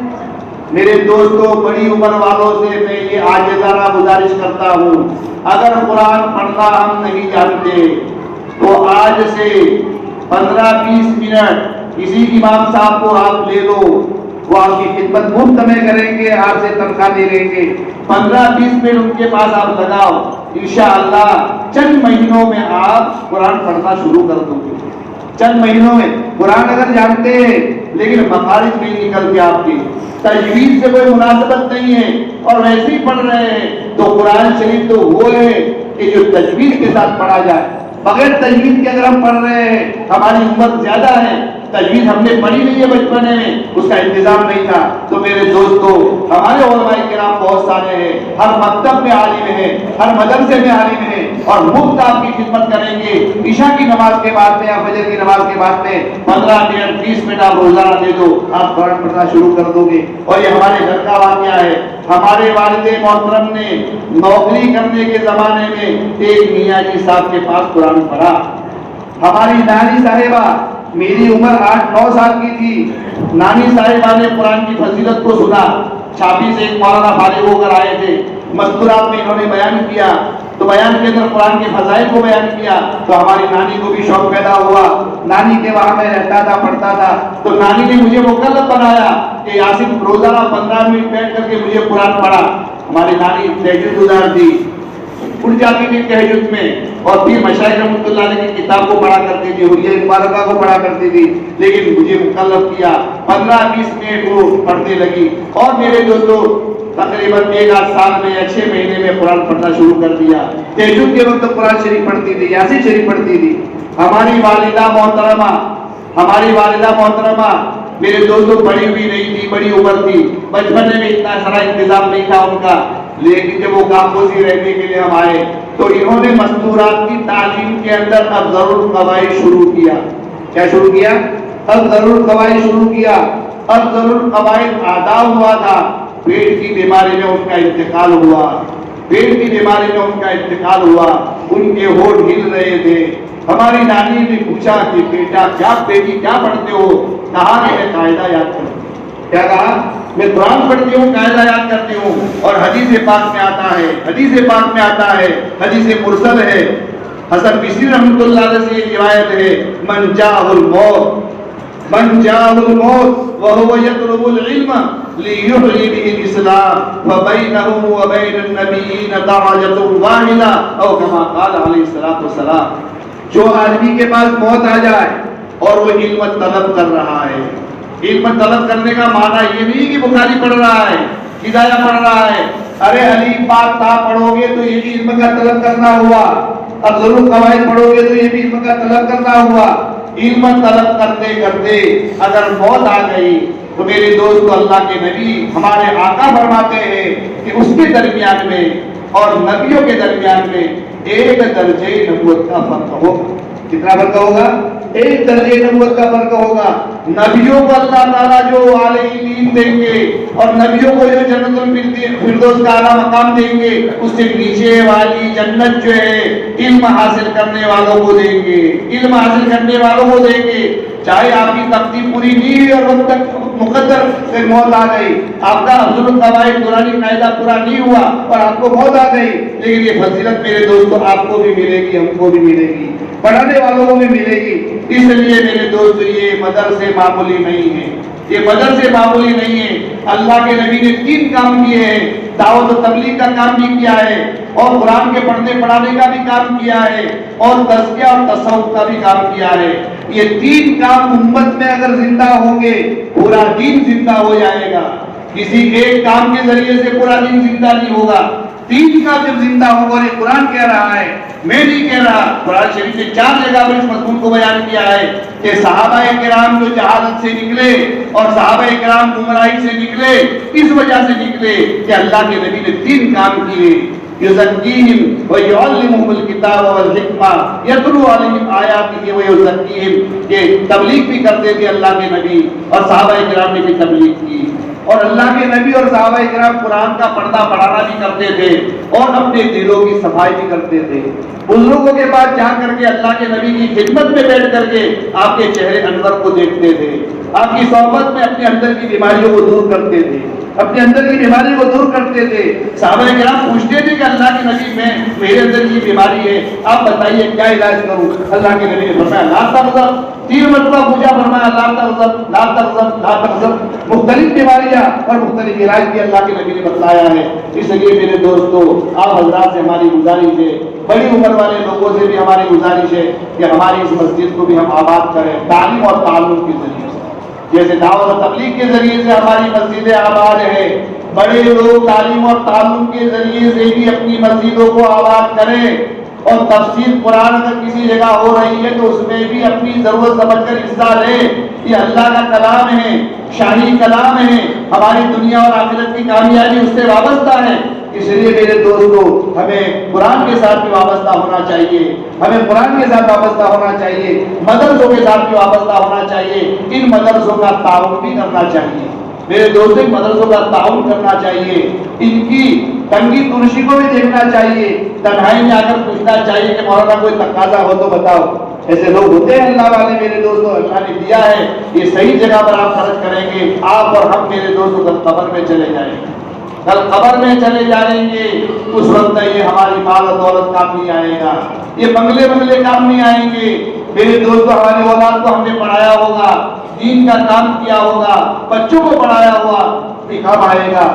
میرے دوستوں بڑی عمر والوں سے میں یہ عاجزانہ گزارش کرتا ہوں, اگر قرآن پڑھنا ہم نہیں جانتے تو آج سے 15-20 منٹ کسی امام صاحب کو آپ لے لو, وہ آپ کی خدمت مفت میں کریں گے, آپ سے تنخواہ نہیں لیں گے. 15-20 منٹ ان کے پاس آپ لگاؤ, انشاءاللہ چند مہینوں میں آپ قرآن پڑھنا شروع کر دو گے. چند مہینوں میں قرآن اگر جانتے ہیں لیکن مخارج نہیں نکلتے, آپ کی تجوید سے کوئی مناسبت نہیں ہے اور ویسے ہی پڑھ رہے ہیں, تو قرآن شریف تو وہ ہے کہ جو تجوید کے ساتھ پڑھا جائے. بغیر تجوید کے اگر ہم پڑھ رہے ہیں، ہماری عمر زیادہ ہے، تجوید ہم نے پڑھی نہیں ہے بچپنے میں، اس کا انتظام نہیں تھا، تو میرے دوستو ہمارے علماء کرام بہت سارے ہیں، ہر مکتب میں عالم ہیں، ہر مدرسے میں عالم ہیں، اور مفت آپ کی خدمت کریں گے۔ عشاء کی نماز کے بعد میں یا فجر کی نماز کے بعد میں 15 منٹ 20 منٹ آپ روزانہ دے دو، آپ قرآن پڑھنا شروع کر دو گے۔ اور یہ ہمارے گھر کا واقعہ ہے، ہمارے والد محترم نے نوکری کرنے کے زمانے میں ایک میاں جی صاحب کے پاس قرآن پڑھا۔ ہماری نانی صاحبہ، میری عمر 8-9 سال کی تھی، نانی صاحبہ نے قرآن کی فضیلت کو سنا، چھاپی سے ایک مولانا فارغ ہو کر آئے تھے، مستورات میں انہوں نے بیان کیا، تو بیان کے اندر قرآن کے فضائل کو بیان کیا، تو ہماری نانی کو بھی شوق پیدا ہوا، نانی کے وہاں میں رہتا تھا، پڑھتا تھا، تو نانی نے مجھے مکلف بنایا کہ یاسین روزانہ 15 منٹ بیٹھ کر کے مجھے قرآن پڑھا۔ ہماری نانی تہجد گزار تھی، اٹھ جاتی تھی تہجد میں، اور پھر مشائخ رحمۃ اللہ علیہ کی کتاب کو پڑھا کرتی تھی، حلیہ مبارکہ کو پڑھا کرتی تھی، لیکن مجھے مکلف کیا، 15-20 منٹ وہ پڑھنے لگی، اور میرے دوستوں تقریباً 1-8 سال میں یا 6 مہینے میں قرآن پڑھنا شروع کر دیا۔ تہجد کے وقت قرآن شریف پڑھتی تھی، یاسین شریف پڑھتی تھی۔ ہماری والدہ محترمہ میرے دوستوں بڑی ہوئی نہیں تھی، بڑی عمر تھی، بچپنے میں اتنا سارا انتظام نہیں تھا ان کا، لیکن جب وہ کامپوزی رہنے کے لیے ہم آئے تو انہوں نے مستورات کی تعلیم کے اندر افضل القواعد شروع کیا۔ کیا شروع کیا؟ افضل القواعد شروع کیا۔ افضل القواعد آدھا ہوا تھا، پیٹ کی بیماری میں ان کا انتقال ہوا، پیٹ کی بیماری میں ان کا انتقال ہوا، ان کے ہونٹ ہل رہے تھے۔ ہماری نانی نے پوچھا کہ بیٹی کیا پڑھتے ہو؟ کہا کہ میں قاعدہ یاد کرتی ہوں۔ کیا کہا؟ میں قرآن پڑھتی ہوں، قاعدہ یاد کرتی ہوں۔ اور حدیث پاک میں آتا ہے، حدیث مرسل ہے، حسن بصری رحمۃ اللہ علیہ سے یہ روایت ہے، من جاءه الموت وهو يطلب العلم ليحيي به الاسلام فبينه وبين النبيين درجة واحدة او كما قال عليه الصلاة والسلام۔ جو آدمی کے پاس موت آ جائے اور وہ علم طلب کر رہا ہے، علم طلب کرنے کا معنی یہ نہیں کہ بخاری پڑھ رہا ہے، ہدایہ پڑھ رہا ہے، ارے الف با تا پڑھو گے تو یہ بھی علم کا طلب کرنا ہوا، افضل القواعد پڑھو گے تو یہ بھی علم کا طلب کرنا ہوا۔ علم طلب کرتے کرتے اگر موت آ گئی تو میرے دوست اللہ کے نبی ہمارے آقا فرماتے ہیں کہ اس کے درمیان میں اور نبیوں کے درمیان میں 1 درجے نبوت کا فرق ہوگا۔ کتنا فرق ہوگا؟ 1 درجے نبوت کا فرق ہوگا۔ نبیوں کو اللہ تعالیٰ جو اعلیٰ علم دیں گے اور نبیوں کو جو جنت الفردوس کا اعلیٰ مقام دیں گے، اس سے نیچے والی جنت جو ہے علم حاصل کرنے والوں کو دیں گے، علم حاصل کرنے والوں کو دیں گے۔ چاہے آپ کی تقدیر پوری نہیں ہوئی اور وقت تک مقدر سے موت آ گئی، آپ کا افضل القواعد قرآنی قاعدہ پورا نہیں ہوا اور آپ کو موت آ گئی، لیکن یہ فضیلت میرے دوستوں آپ کو بھی ملے گی، ہم کو بھی ملے گی، پڑھانے والوں کو بھی ملے گی۔ اس لیے میرے دوست یہ مدرسے معمولی نہیں ہے، یہ مدرسے معمولی نہیں ہے۔ اللہ کے نبی نے 3 کام کیے ہیں، دعوت و تبلیغ کا کام بھی کیا ہے، اور قرآن کے پڑھنے پڑھانے کا بھی کام کیا ہے، اور تزکیہ اور تصوف کا بھی کام کیا ہے۔ یہ 3 کام امت میں اگر زندہ ہوں گے پورا دین زندہ ہو جائے گا۔ کسی ایک کام کے ذریعے سے پورا دین زندہ نہیں ہوگا، 3 کام جب زندہ ہوگا، اور یہ قرآن کہہ رہا ہے، میں نہیں کہہ رہا، قرآن شریف نے 4 جگہ پر اس مضمون کو بیان کیا ہے کہ صحابہ کرام جو جہالت سے نکلے اور صحابہ کرام گمراہی سے نکلے، اس وجہ سے نکلے کہ اللہ کے نبی نے 3 کام کیے، یزکیہم ویعلمہم الکتاب والحکمہ یتلو علیہم آیاتہ ویزکیہم۔ یہ تبلیغ بھی کرتے تھے اللہ کے نبی، اور صحابہ کرام نے بھی تبلیغ کی، اور اللہ کے نبی اور صحابہ کرام قرآن کا پڑھنا پڑھانا بھی کرتے تھے اور اپنے دلوں کی صفائی بھی کرتے تھے۔ بزرگوں کے پاس جا کر کے اللہ کے نبی کی خدمت میں بیٹھ کر کے آپ کے چہرے انور کو دیکھتے تھے، آپ کی صحبت میں اپنے اندر کی بیماریوں کو دور کرتے تھے، اپنے اندر کی بیماری کو دور کرتے تھے۔ صحابہ کرام پوچھتے تھے کہ اللہ کے نبی میرے اندر یہ بیماری ہے، آپ بتائیے کیا علاج کروں؟ اللہ کے نبی نے فرمایا لا تغضب، 3 مرتبہ پوچھا، فرمایا لا تغضب لا تغضب لا تغضب۔ مختلف بیماریاں اور مختلف علاج بھی اللہ کے نبی نے بتلایا ہے۔ اس لیے میرے دوستو آپ حضرات سے ہماری گزارش ہے، بڑی عمر والے لوگوں سے بھی ہماری گزارش ہے کہ ہماری اس مسجد کو بھی ہم آباد کریں تعلیم اور تعلم کے ذریعے سے، جیسے دعوت و تبلیغ کے ذریعے سے ہماری مسجدیں آباد ہیں، بڑے لوگ تعلیم اور تعلم کے ذریعے سے بھی اپنی مسجدوں کو آباد کریں۔ اور تفسیر قرآن اگر کسی جگہ ہو رہی ہے تو اس میں بھی اپنی ضرورت سمجھ کر حصہ لے. یہ اللہ کا کلام ہے، شاہی کلام ہے، ہماری دنیا اور آخرت کی کامیابی اس سے وابستہ ہے. اس لیے میرے دوستو ہمیں قرآن کے ساتھ بھی وابستہ ہونا چاہیے، ہمیں قرآن کے ساتھ وابستہ ہونا چاہیے، مدرسوں کے ساتھ بھی وابستہ ہونا چاہیے. ان مدرسوں کا تعاون بھی کرنا چاہیے میرے دوستوں، مدرسوں کا تعاون کرنا چاہیے. ان کی تنگی ترشی کو بھی دیکھنا چاہیے. تنہائی میں آ کر پوچھنا چاہیے کہ مولانا کوئی تقاضا ہو تو بتاؤ. ایسے لوگ ہوتے ہیں اللہ والے میرے دوستوں، اللہ نے دیا ہے، یہ صحیح جگہ پر آپ خرچ کریں گے. آپ اور ہم میرے دوستوں کل قبر میں چلے جائیں گے، کل قبر میں چلے جائیں گے. اس وقت یہ ہماری مال و دولت کام نہیں آئے گا، یہ بنگلے کام نہیں آئیں گے. میرے دوستوں ہمارے اولاد کو ہم نے پڑھایا ہوگا، دین کا کام کیا ہوگا، بچوں کو پڑھایا ہوا، یہ کام آئے گا.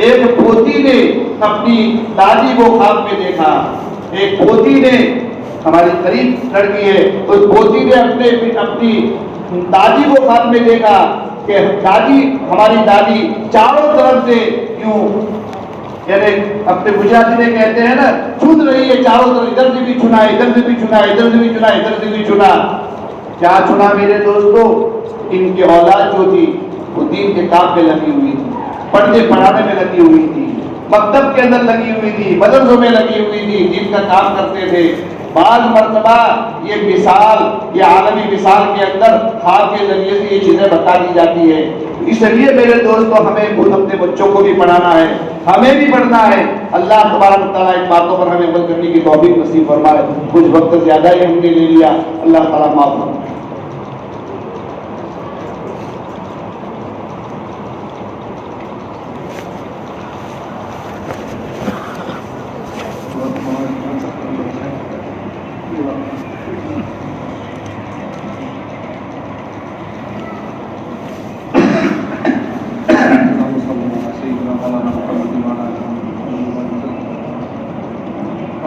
ایک پوتی نے اپنی دادی کو خواب میں دیکھا، ایک پوتی نے، ہماری قریب لڑکی ہے، اس پوتی نے اپنی دادی کو خواب میں دیکھا کہ دادی، ہماری دادی چاروں طرف سے یوں، یعنی اپنے گجراتی میں کہتے ہیں نا، چن رہی ہے چاروں طرف، ادھر سے بھی چنا، ادھر سے بھی چنا، ادھر سے بھی چنا، ادھر سے بھی چنا. کیا چنا میرے دوستو؟ ان کی اولاد جو تھی وہ دین کے کام پہ لگی ہوئی تھی، پڑھنے پڑھانے میں لگی ہوئی تھی، مکتب کے اندر لگی ہوئی تھی، مدرسوں میں لگی ہوئی تھی، دین کا کام کرتے تھے. بعض مرتبہ یہ مثال، یہ عالمی مثال کے اندر خواب کے ذریعے سے یہ چیزیں بتا دی جاتی ہے. اس لیے میرے دوستوں ہمیں خود اپنے بچوں کو بھی پڑھانا ہے، ہمیں بھی پڑھنا ہے. اللہ تبارک و تعالیٰ ان باتوں پر ہمیں عمل کرنے کی توفیق نصیب فرمائے. کچھ وقت زیادہ ہی ہم نے لے لیا، اللہ تعالیٰ معاف فرمائے.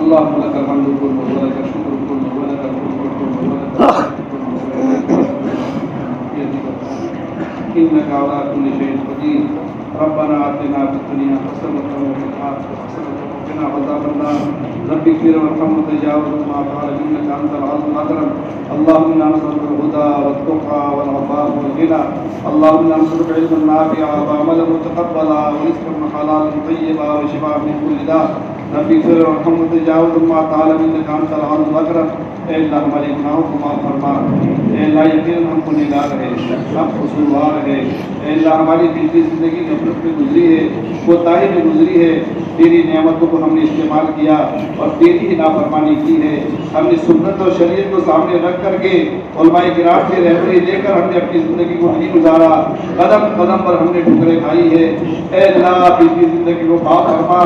اللهم لك الحمد كله ولك الشكر كله ولك الملك كله ولك انك على كل شيء قدير. ربنا آتنا في الدنيا حسنة وفي الآخرة حسنة وقنا عذاب النار. رب اغفر وارحم وتجاوز ما فعل انك انت العزيز الاكرم. اللهم انا نسألك الهدى والتقى والعفاف والغنى. اللهم انا نسألك علما نافعا وعملا متقبلا ورزقا حلالا طيبا وشفاء من كل داء. رب اغفر وارحم وتجاوز ما تعالى انك انت العزيز الاكرم. اے اللہ ہمارے گناہوں کو معاف فرما. اے اللہ یقیناً ہم گنہگار ہیں، ہم قصوروار ہیں. اے اللہ ہماری پچھلی زندگی نفرت میں گزری ہے، کوتاہی میں گزری ہے. تیری نعمتوں کو ہم نے استعمال کیا اور تیری ہی نافرمانی کی ہے. ہم نے سنت اور شریعت کو سامنے رکھ کر کے علماء کرام کی رہبری لے کر ہم نے اپنی زندگی کو نہیں گزارا. قدم قدم پر ہم نے ٹھکریں کھائی ہے. اے اللہ پچھلی زندگی کو معاف فرما.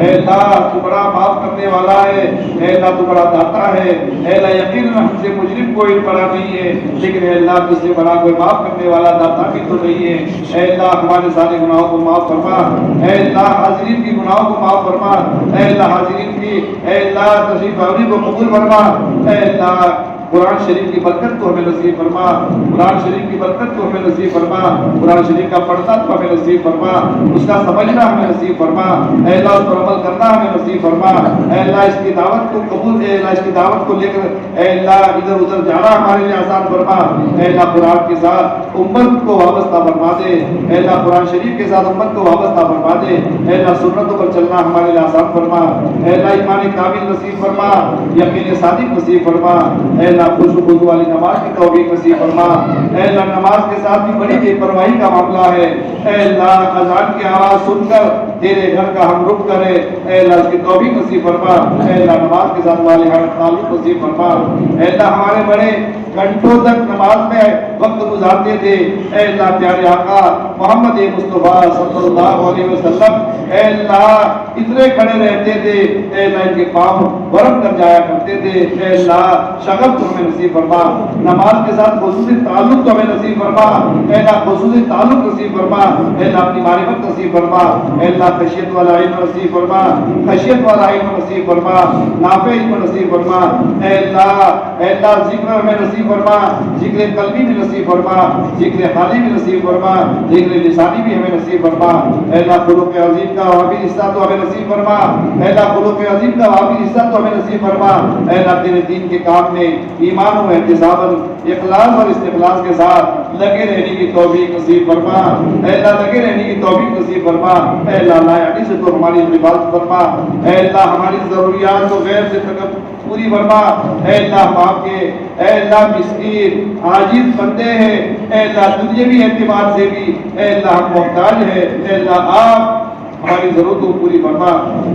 اے اللہ تو بڑا معاف کرنے والا ہے. اے اللہ تو بڑا داتا ہے. اے اللہ یقیناً ہم سے مجرم کوئی بڑا نہیں ہے، لیکن اے اللہ تجھ سے بڑا کوئی معاف کرنے والا داتا بھی تو نہیں ہے. اے اللہ ہمارے سارے گناہوں کو معاف فرما. اے اللہ حاضرین کی گناہوں کو معاف فرما. اے اللہ حاضرین کی، اے اللہ تشریف آوری کو قبول فرما. اے اللہ قرآن شریف کی برکت کو ہمیں نصیب فرما. قرآن شریف کی برکت کو ہمیں نصیب فرما. قرآن شریف کا پڑھنا تو ہمیں نصیب فرما، اس کا سمجھنا ہمیں نصیب فرما. اے اللہ اس پر عمل کرنا ہمیں نصیب فرما. اے اللہ اس کی دعوت کو قبول، اے اللہ اس کی دعوت کو لے کر اے اللہ ادھر ادھر جانا ہمارے لیے آسان فرما. اے اللہ قرآن کے ساتھ امت کو وابستہ فرما دے. اے اللہ قرآن شریف کے ساتھ امت کو وابستہ فرما دے. اے اللہ سنتوں پر چلنا ہمارے لیے آسان فرما. اے اللہ ایمان کامل نصیب فرما، یقین صادق نصیب فرما. اے اللہ خوشو خضو والی نماز کی توفیق نصیب فرما. اے اللہ نماز کے ساتھ بھی بڑی بے پرواہی کا معاملہ ہے. اے اللہ اذان کی آواز سن کر تیرے گھر کا ہم رخ کرے. اے اللہ اس کی توفیق نصیب فرما. اے اللہ نماز کے ساتھ والہانہ تعلق نصیب فرما. اے اللہ ہمارے بڑے گھنٹوں تک نماز میں وقت گزارتے تھے. اے اللہ پیارے آقا محمد مصطفیٰ صلی اللہ علیہ وسلم اے اللہ اتنے کھڑے رہتے تھے. اے اللہ ان کے پاؤں ورم کر جایا کرتے تھے. اے اللہ شغف تو ہمیں نصیب فرما. نماز کے ساتھ خصوصی تعلق تو ہمیں نصیب فرما. اے اللہ خصوصی تعلق نصیب فرما. اے اللہ اپنی معرفت نصیب فرما. اے اللہ خشیت والا علم نصیب فرما، خشیت والا علم نصیب فرما، نافع علم نصیب فرما۔ اے اللہ ذکر ہمیں نصیب فرما، ذکر قلبی بھی نصیب فرما، ذکر حالی بھی نصیب فرما، ذکر لسانی بھی ہمیں نصیب فرما۔ اے اللہ خلق عظیم کا حافظ حصہ تو ہمیں نصیب فرما، اے اللہ خلق عظیم کا حافظ حصہ تو ہمیں نصیب فرما۔ اے اللہ تیرے دین کے کام میں ایمان و احتساباً اخلاص اور استخلاص کے ساتھ لگے رہنے کی توفیق نصیب فرما۔ اے اللہ لگے رہنے کی توفیق نصیب فرما۔ اے اللہ لائقی سے تو ہماری حفاظت فرما۔ اے اللہ ہماری ضروریات کو غیر سے پوری فرما۔ اے اللہ ہم آپ کے اے اللہ مسکین عاجز بندے ہیں، اے اللہ دنیاوی اعتبار سے بھی اے اللہ ہم محتاج ہے۔ اے اللہ آپ ہماری ضرورتوں کو پوری فرما۔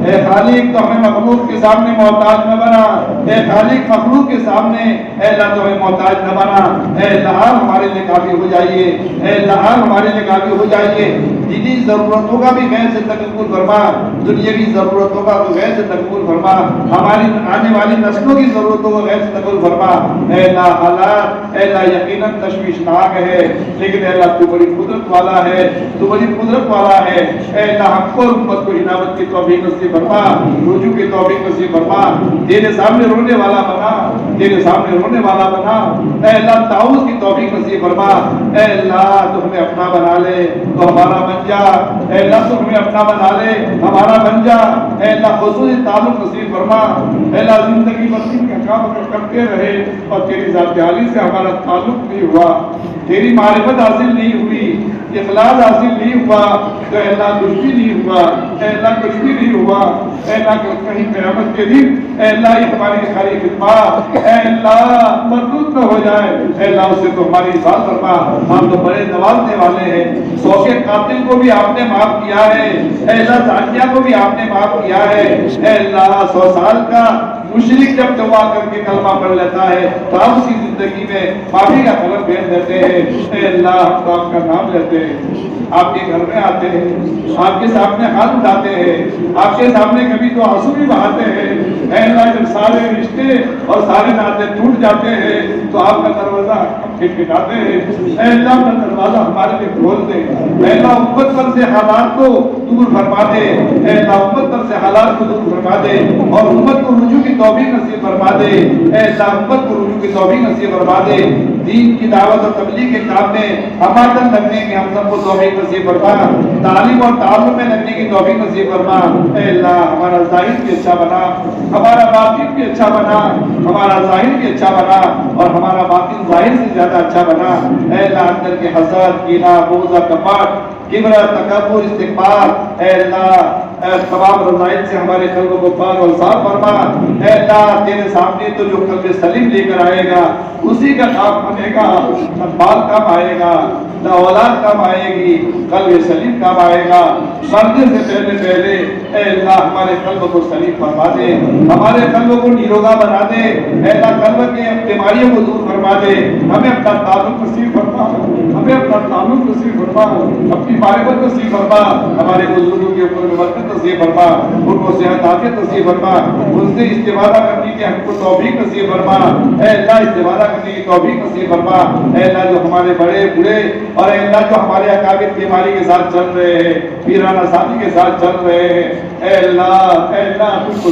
اے خالق تو ہمیں مخلوق کے سامنے محتاج نہ بنا، اے خالق مخلوق کے سامنے اے اللہ تو ہمیں محتاج نہ بنا۔ اے اللہ آپ ہمارے لیے کافی ہو جائیے، اے اللہ آپ ہمارے لیے کافی ہو جائیے۔ دینی ضرورتوں کا بھی غیر سے تقبل فرما، دنیاوی ضرورتوں کا بھی غیر سے تقبل فرما، ہماری آنے والی نسلوں کی ضرورتوں کو غیر سے تقبل فرما۔ اے اللہ حالات اے اللہ یقیناً تشویشناک ہے، لیکن اے اللہ تو بڑی قدرت والا ہے، تو بڑی قدرت والا ہے۔ اے اللہ ہم کو امت کو عنابت کی توفیق نصیب فرما، رجوع کی توفیق نصیب فرما، تیرے سامنے رونے والا بنا، تیرے سامنے رونے والا بنا۔ اے اللہ تعاوض کی توفیق نصیب فرما۔ اے اللہ تو ہمیں اپنا بنا لے تو ہمارا بن جا، اے اللہ تو ہمیں اپنا بنا لے ہمارا بن جا۔ اے اللہ خصوصی تعلق نصیب فرما۔ اے اللہ زندگی بھر کے کام کرتے رہے اور تیری ذات عالی سے ہمارا تعلق نہیں ہوا، تیری معرفت حاصل نہیں ہوئی، اخلاص حاصل نہیں ہوا، تو اے اللہ کچھ بھی نہیں ہوا، اے اللہ کچھ بھی نہیں ہوا۔ اے اللہ کہیں قیامت کے دن اے اللہ یہ ہماری خالی خدمات اے اللہ مردود نہ ہو جائے، اے اللہ اس سے تو ہماری حفاظت فرما۔ ہم تو بڑے نوازنے والے ہیں، 100 کے قاتل کو بھی آپ نے معاف کیا ہے، اے اللہ زانیہ کو بھی آپ نے معاف کیا ہے۔ اے اللہ 100 سال کا مشرک جب دعا کر کے کلمہ پڑھ لیتا ہے تو آپ اسی زندگی میں معافی کا قلم پھیر دیتے ہیں۔ اے اللہ ہم تو آپ کا نام لیتے ہیں، آپ کے گھر میں آتے ہیں، آپ کے سامنے ہاتھ اٹھاتے ہیں، آپ کے سامنے کبھی تو آنسو بھی بہاتے ہیں۔ اے اللہ جب سارے رشتے اور سارے ناطے ٹوٹ جاتے ہیں تو آپ کا دروازہ ہم کھٹکھٹاتے ہیں۔ اے اللہ اپنا دروازہ ہمارے لیے کھول دے، اے اللہ امت پر سے حالات کو دور فرما دے، اے اللہ امت پر سے حالات کو دور فرما دے اور امت کو رجوع کی توفیق نصیب فرما دے۔ اے اللہ امت کو رجوع کی توفیق نصیب فرما دے، دین کی دعوت اور تبلیغ کے کام میں ہمارا لگنے کی ہم سب کو توفیق نصیب فرما، تعلیم اور تعلم میں لگنے کی توفیق نصیب فرما۔ اے اللہ ہمارا ظاہر بھی اچھا بنا، ہمارا باطن بھی اچھا بنا، ہمارا ظاہر بھی اچھا بنا اور ہمارا باطن ظاہر سے زیادہ اچھا بنا۔ اے اللہ اندر کے حسد، کینہ، بغض، کپٹ، کبر، تکبر، استکبار اے اللہ تمام رذائل سے ہمارے قلبوں کو پاک اور صاف فرما۔ اے اللہ تیرے سامنے تو جو قلب سلیم لے کر آئے گا اسی کا کام بنے گا، نہ مال کام آئے گا، نہ اولاد کام آئے گی، قلب سلیم کام آئے گا۔ مرنے سے پہلے اے اللہ ہمارے قلب کو سلیم فرما دے، ہمارے قلب کو نیروگا بنا دے، اے اللہ قلب کے بیماریوں کو دور فرما دے، ہمیں اپنا تعلق نصیب فرما، ہمیں اپنا تعلق نصیب فرما، اپنی معرفت نصیب فرما، ہمارے بزرگوں کے اوپر برکت نصیب فرما، ان کو صحت عافیت نصیب فرما، ان سے استفادہ کرنے کی ہم کو توفیق نصیب فرما۔ اے اللہ استفادہ کرنے کی توفیق نصیب فرما۔ اے اللہ جو ہمارے بڑے بوڑھے اور اے اللہ جو ہمارے اکابر بیماری کے ساتھ چل رہے ہیں، پیرانہ ساتھی کے ساتھ چل رہے ہیں، اے اللہ تم کو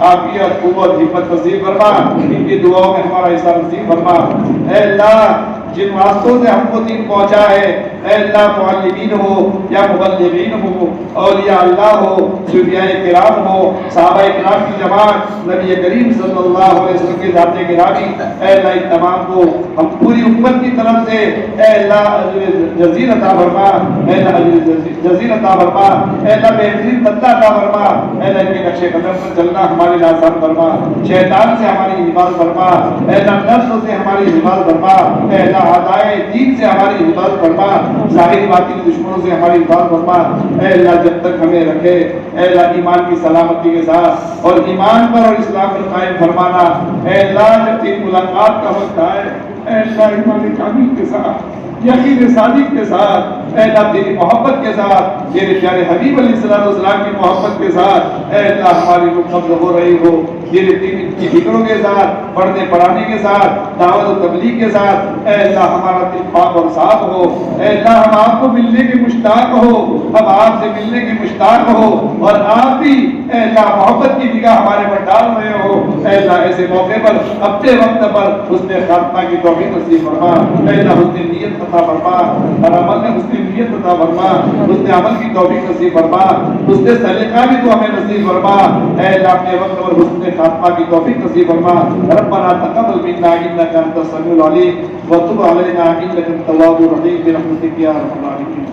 عافیت، قوت، ہمت نصیب فرما، ان کی دعاؤں میں ہمارا حصہ نصیب فرما۔ اے اللہ جن راستوں سے ہم کو دین پہنچا ہے، اے اللہ معلمین ہو یا مبلغین ہو، اولیاء اللہ ہو، صوفیاء کرام ہو، صحابہ کرام کی جماعت، نبی کریم صلی اللہ علیہ وسلم کی ذات گرامی، اے اللہ ان تمام کو ہم پوری امت کی طرف سے اے اللہ جزیل عطا فرما، اے اللہ جزیل عطا فرما، اے اللہ بہترین بدلہ عطا فرما، اے اللہ ان کے نقش قدم پر چلنا ہمارے لیے آسان فرما، شیطان سے ہماری حفاظت فرما، اے اللہ نفس سے ہماری حفاظت فرما، اے اللہ اعدائے دین سے ہماری حفاظت فرما، ظاہری باطنی دشمنوں سے ہماری حفاظت فرما۔ اے اللہ جب تک ہمیں رکھے اے اللہ ایمان کی سلامتی کے ساتھ اور ایمان پر اور اسلام پر قائم فرمانا۔ اے اللہ جب تیری ملاقات کا وقت آئے اے اللہ ایمان کامل کے ساتھ، یقین صادق کے ساتھ، اے اللہ تیری محبت کے ساتھ، تیرے پیارے حبیب علیہ السلام کی محبت کے ساتھ، اے اللہ ہماری روح قبض ہو رہی ہو تیرے دین کی فکروں کے ساتھ، پڑھنے پڑھانے کے ساتھ، دعوت و تبلیغ کے ساتھ، اے اللہ ہمارا دل پاک اور صاف ہو، اے اللہ ہم آپ کو ملنے کے مشتاق مشتاق ہو، اب آپ سے ملنے کی مشتاق ہو، اور آپ بھی اے اللہ محبت کی نگاہ ہمارے پر ڈال رہے ہو، اے اللہ ایسے موقع پر اپنے وقت پر حسن خاتمہ کی توفیق نصیب فرما، اے اللہ حسن نیت عطا فرما، اور عمل میں حسن نیت عطا فرما، حسن عمل کی توفیق نصیب فرما، حسن سلیقہ بھی تو ہمیں نصیب فرما، اے اللہ اپنے وقت پر حسن خاتمہ کی توفیق نصیب فرما۔ ربنا تقبل منا انك انت السميع العليم وتب علينا انك انت التواب الرحيم برحمتك يا ارحم الراحمين۔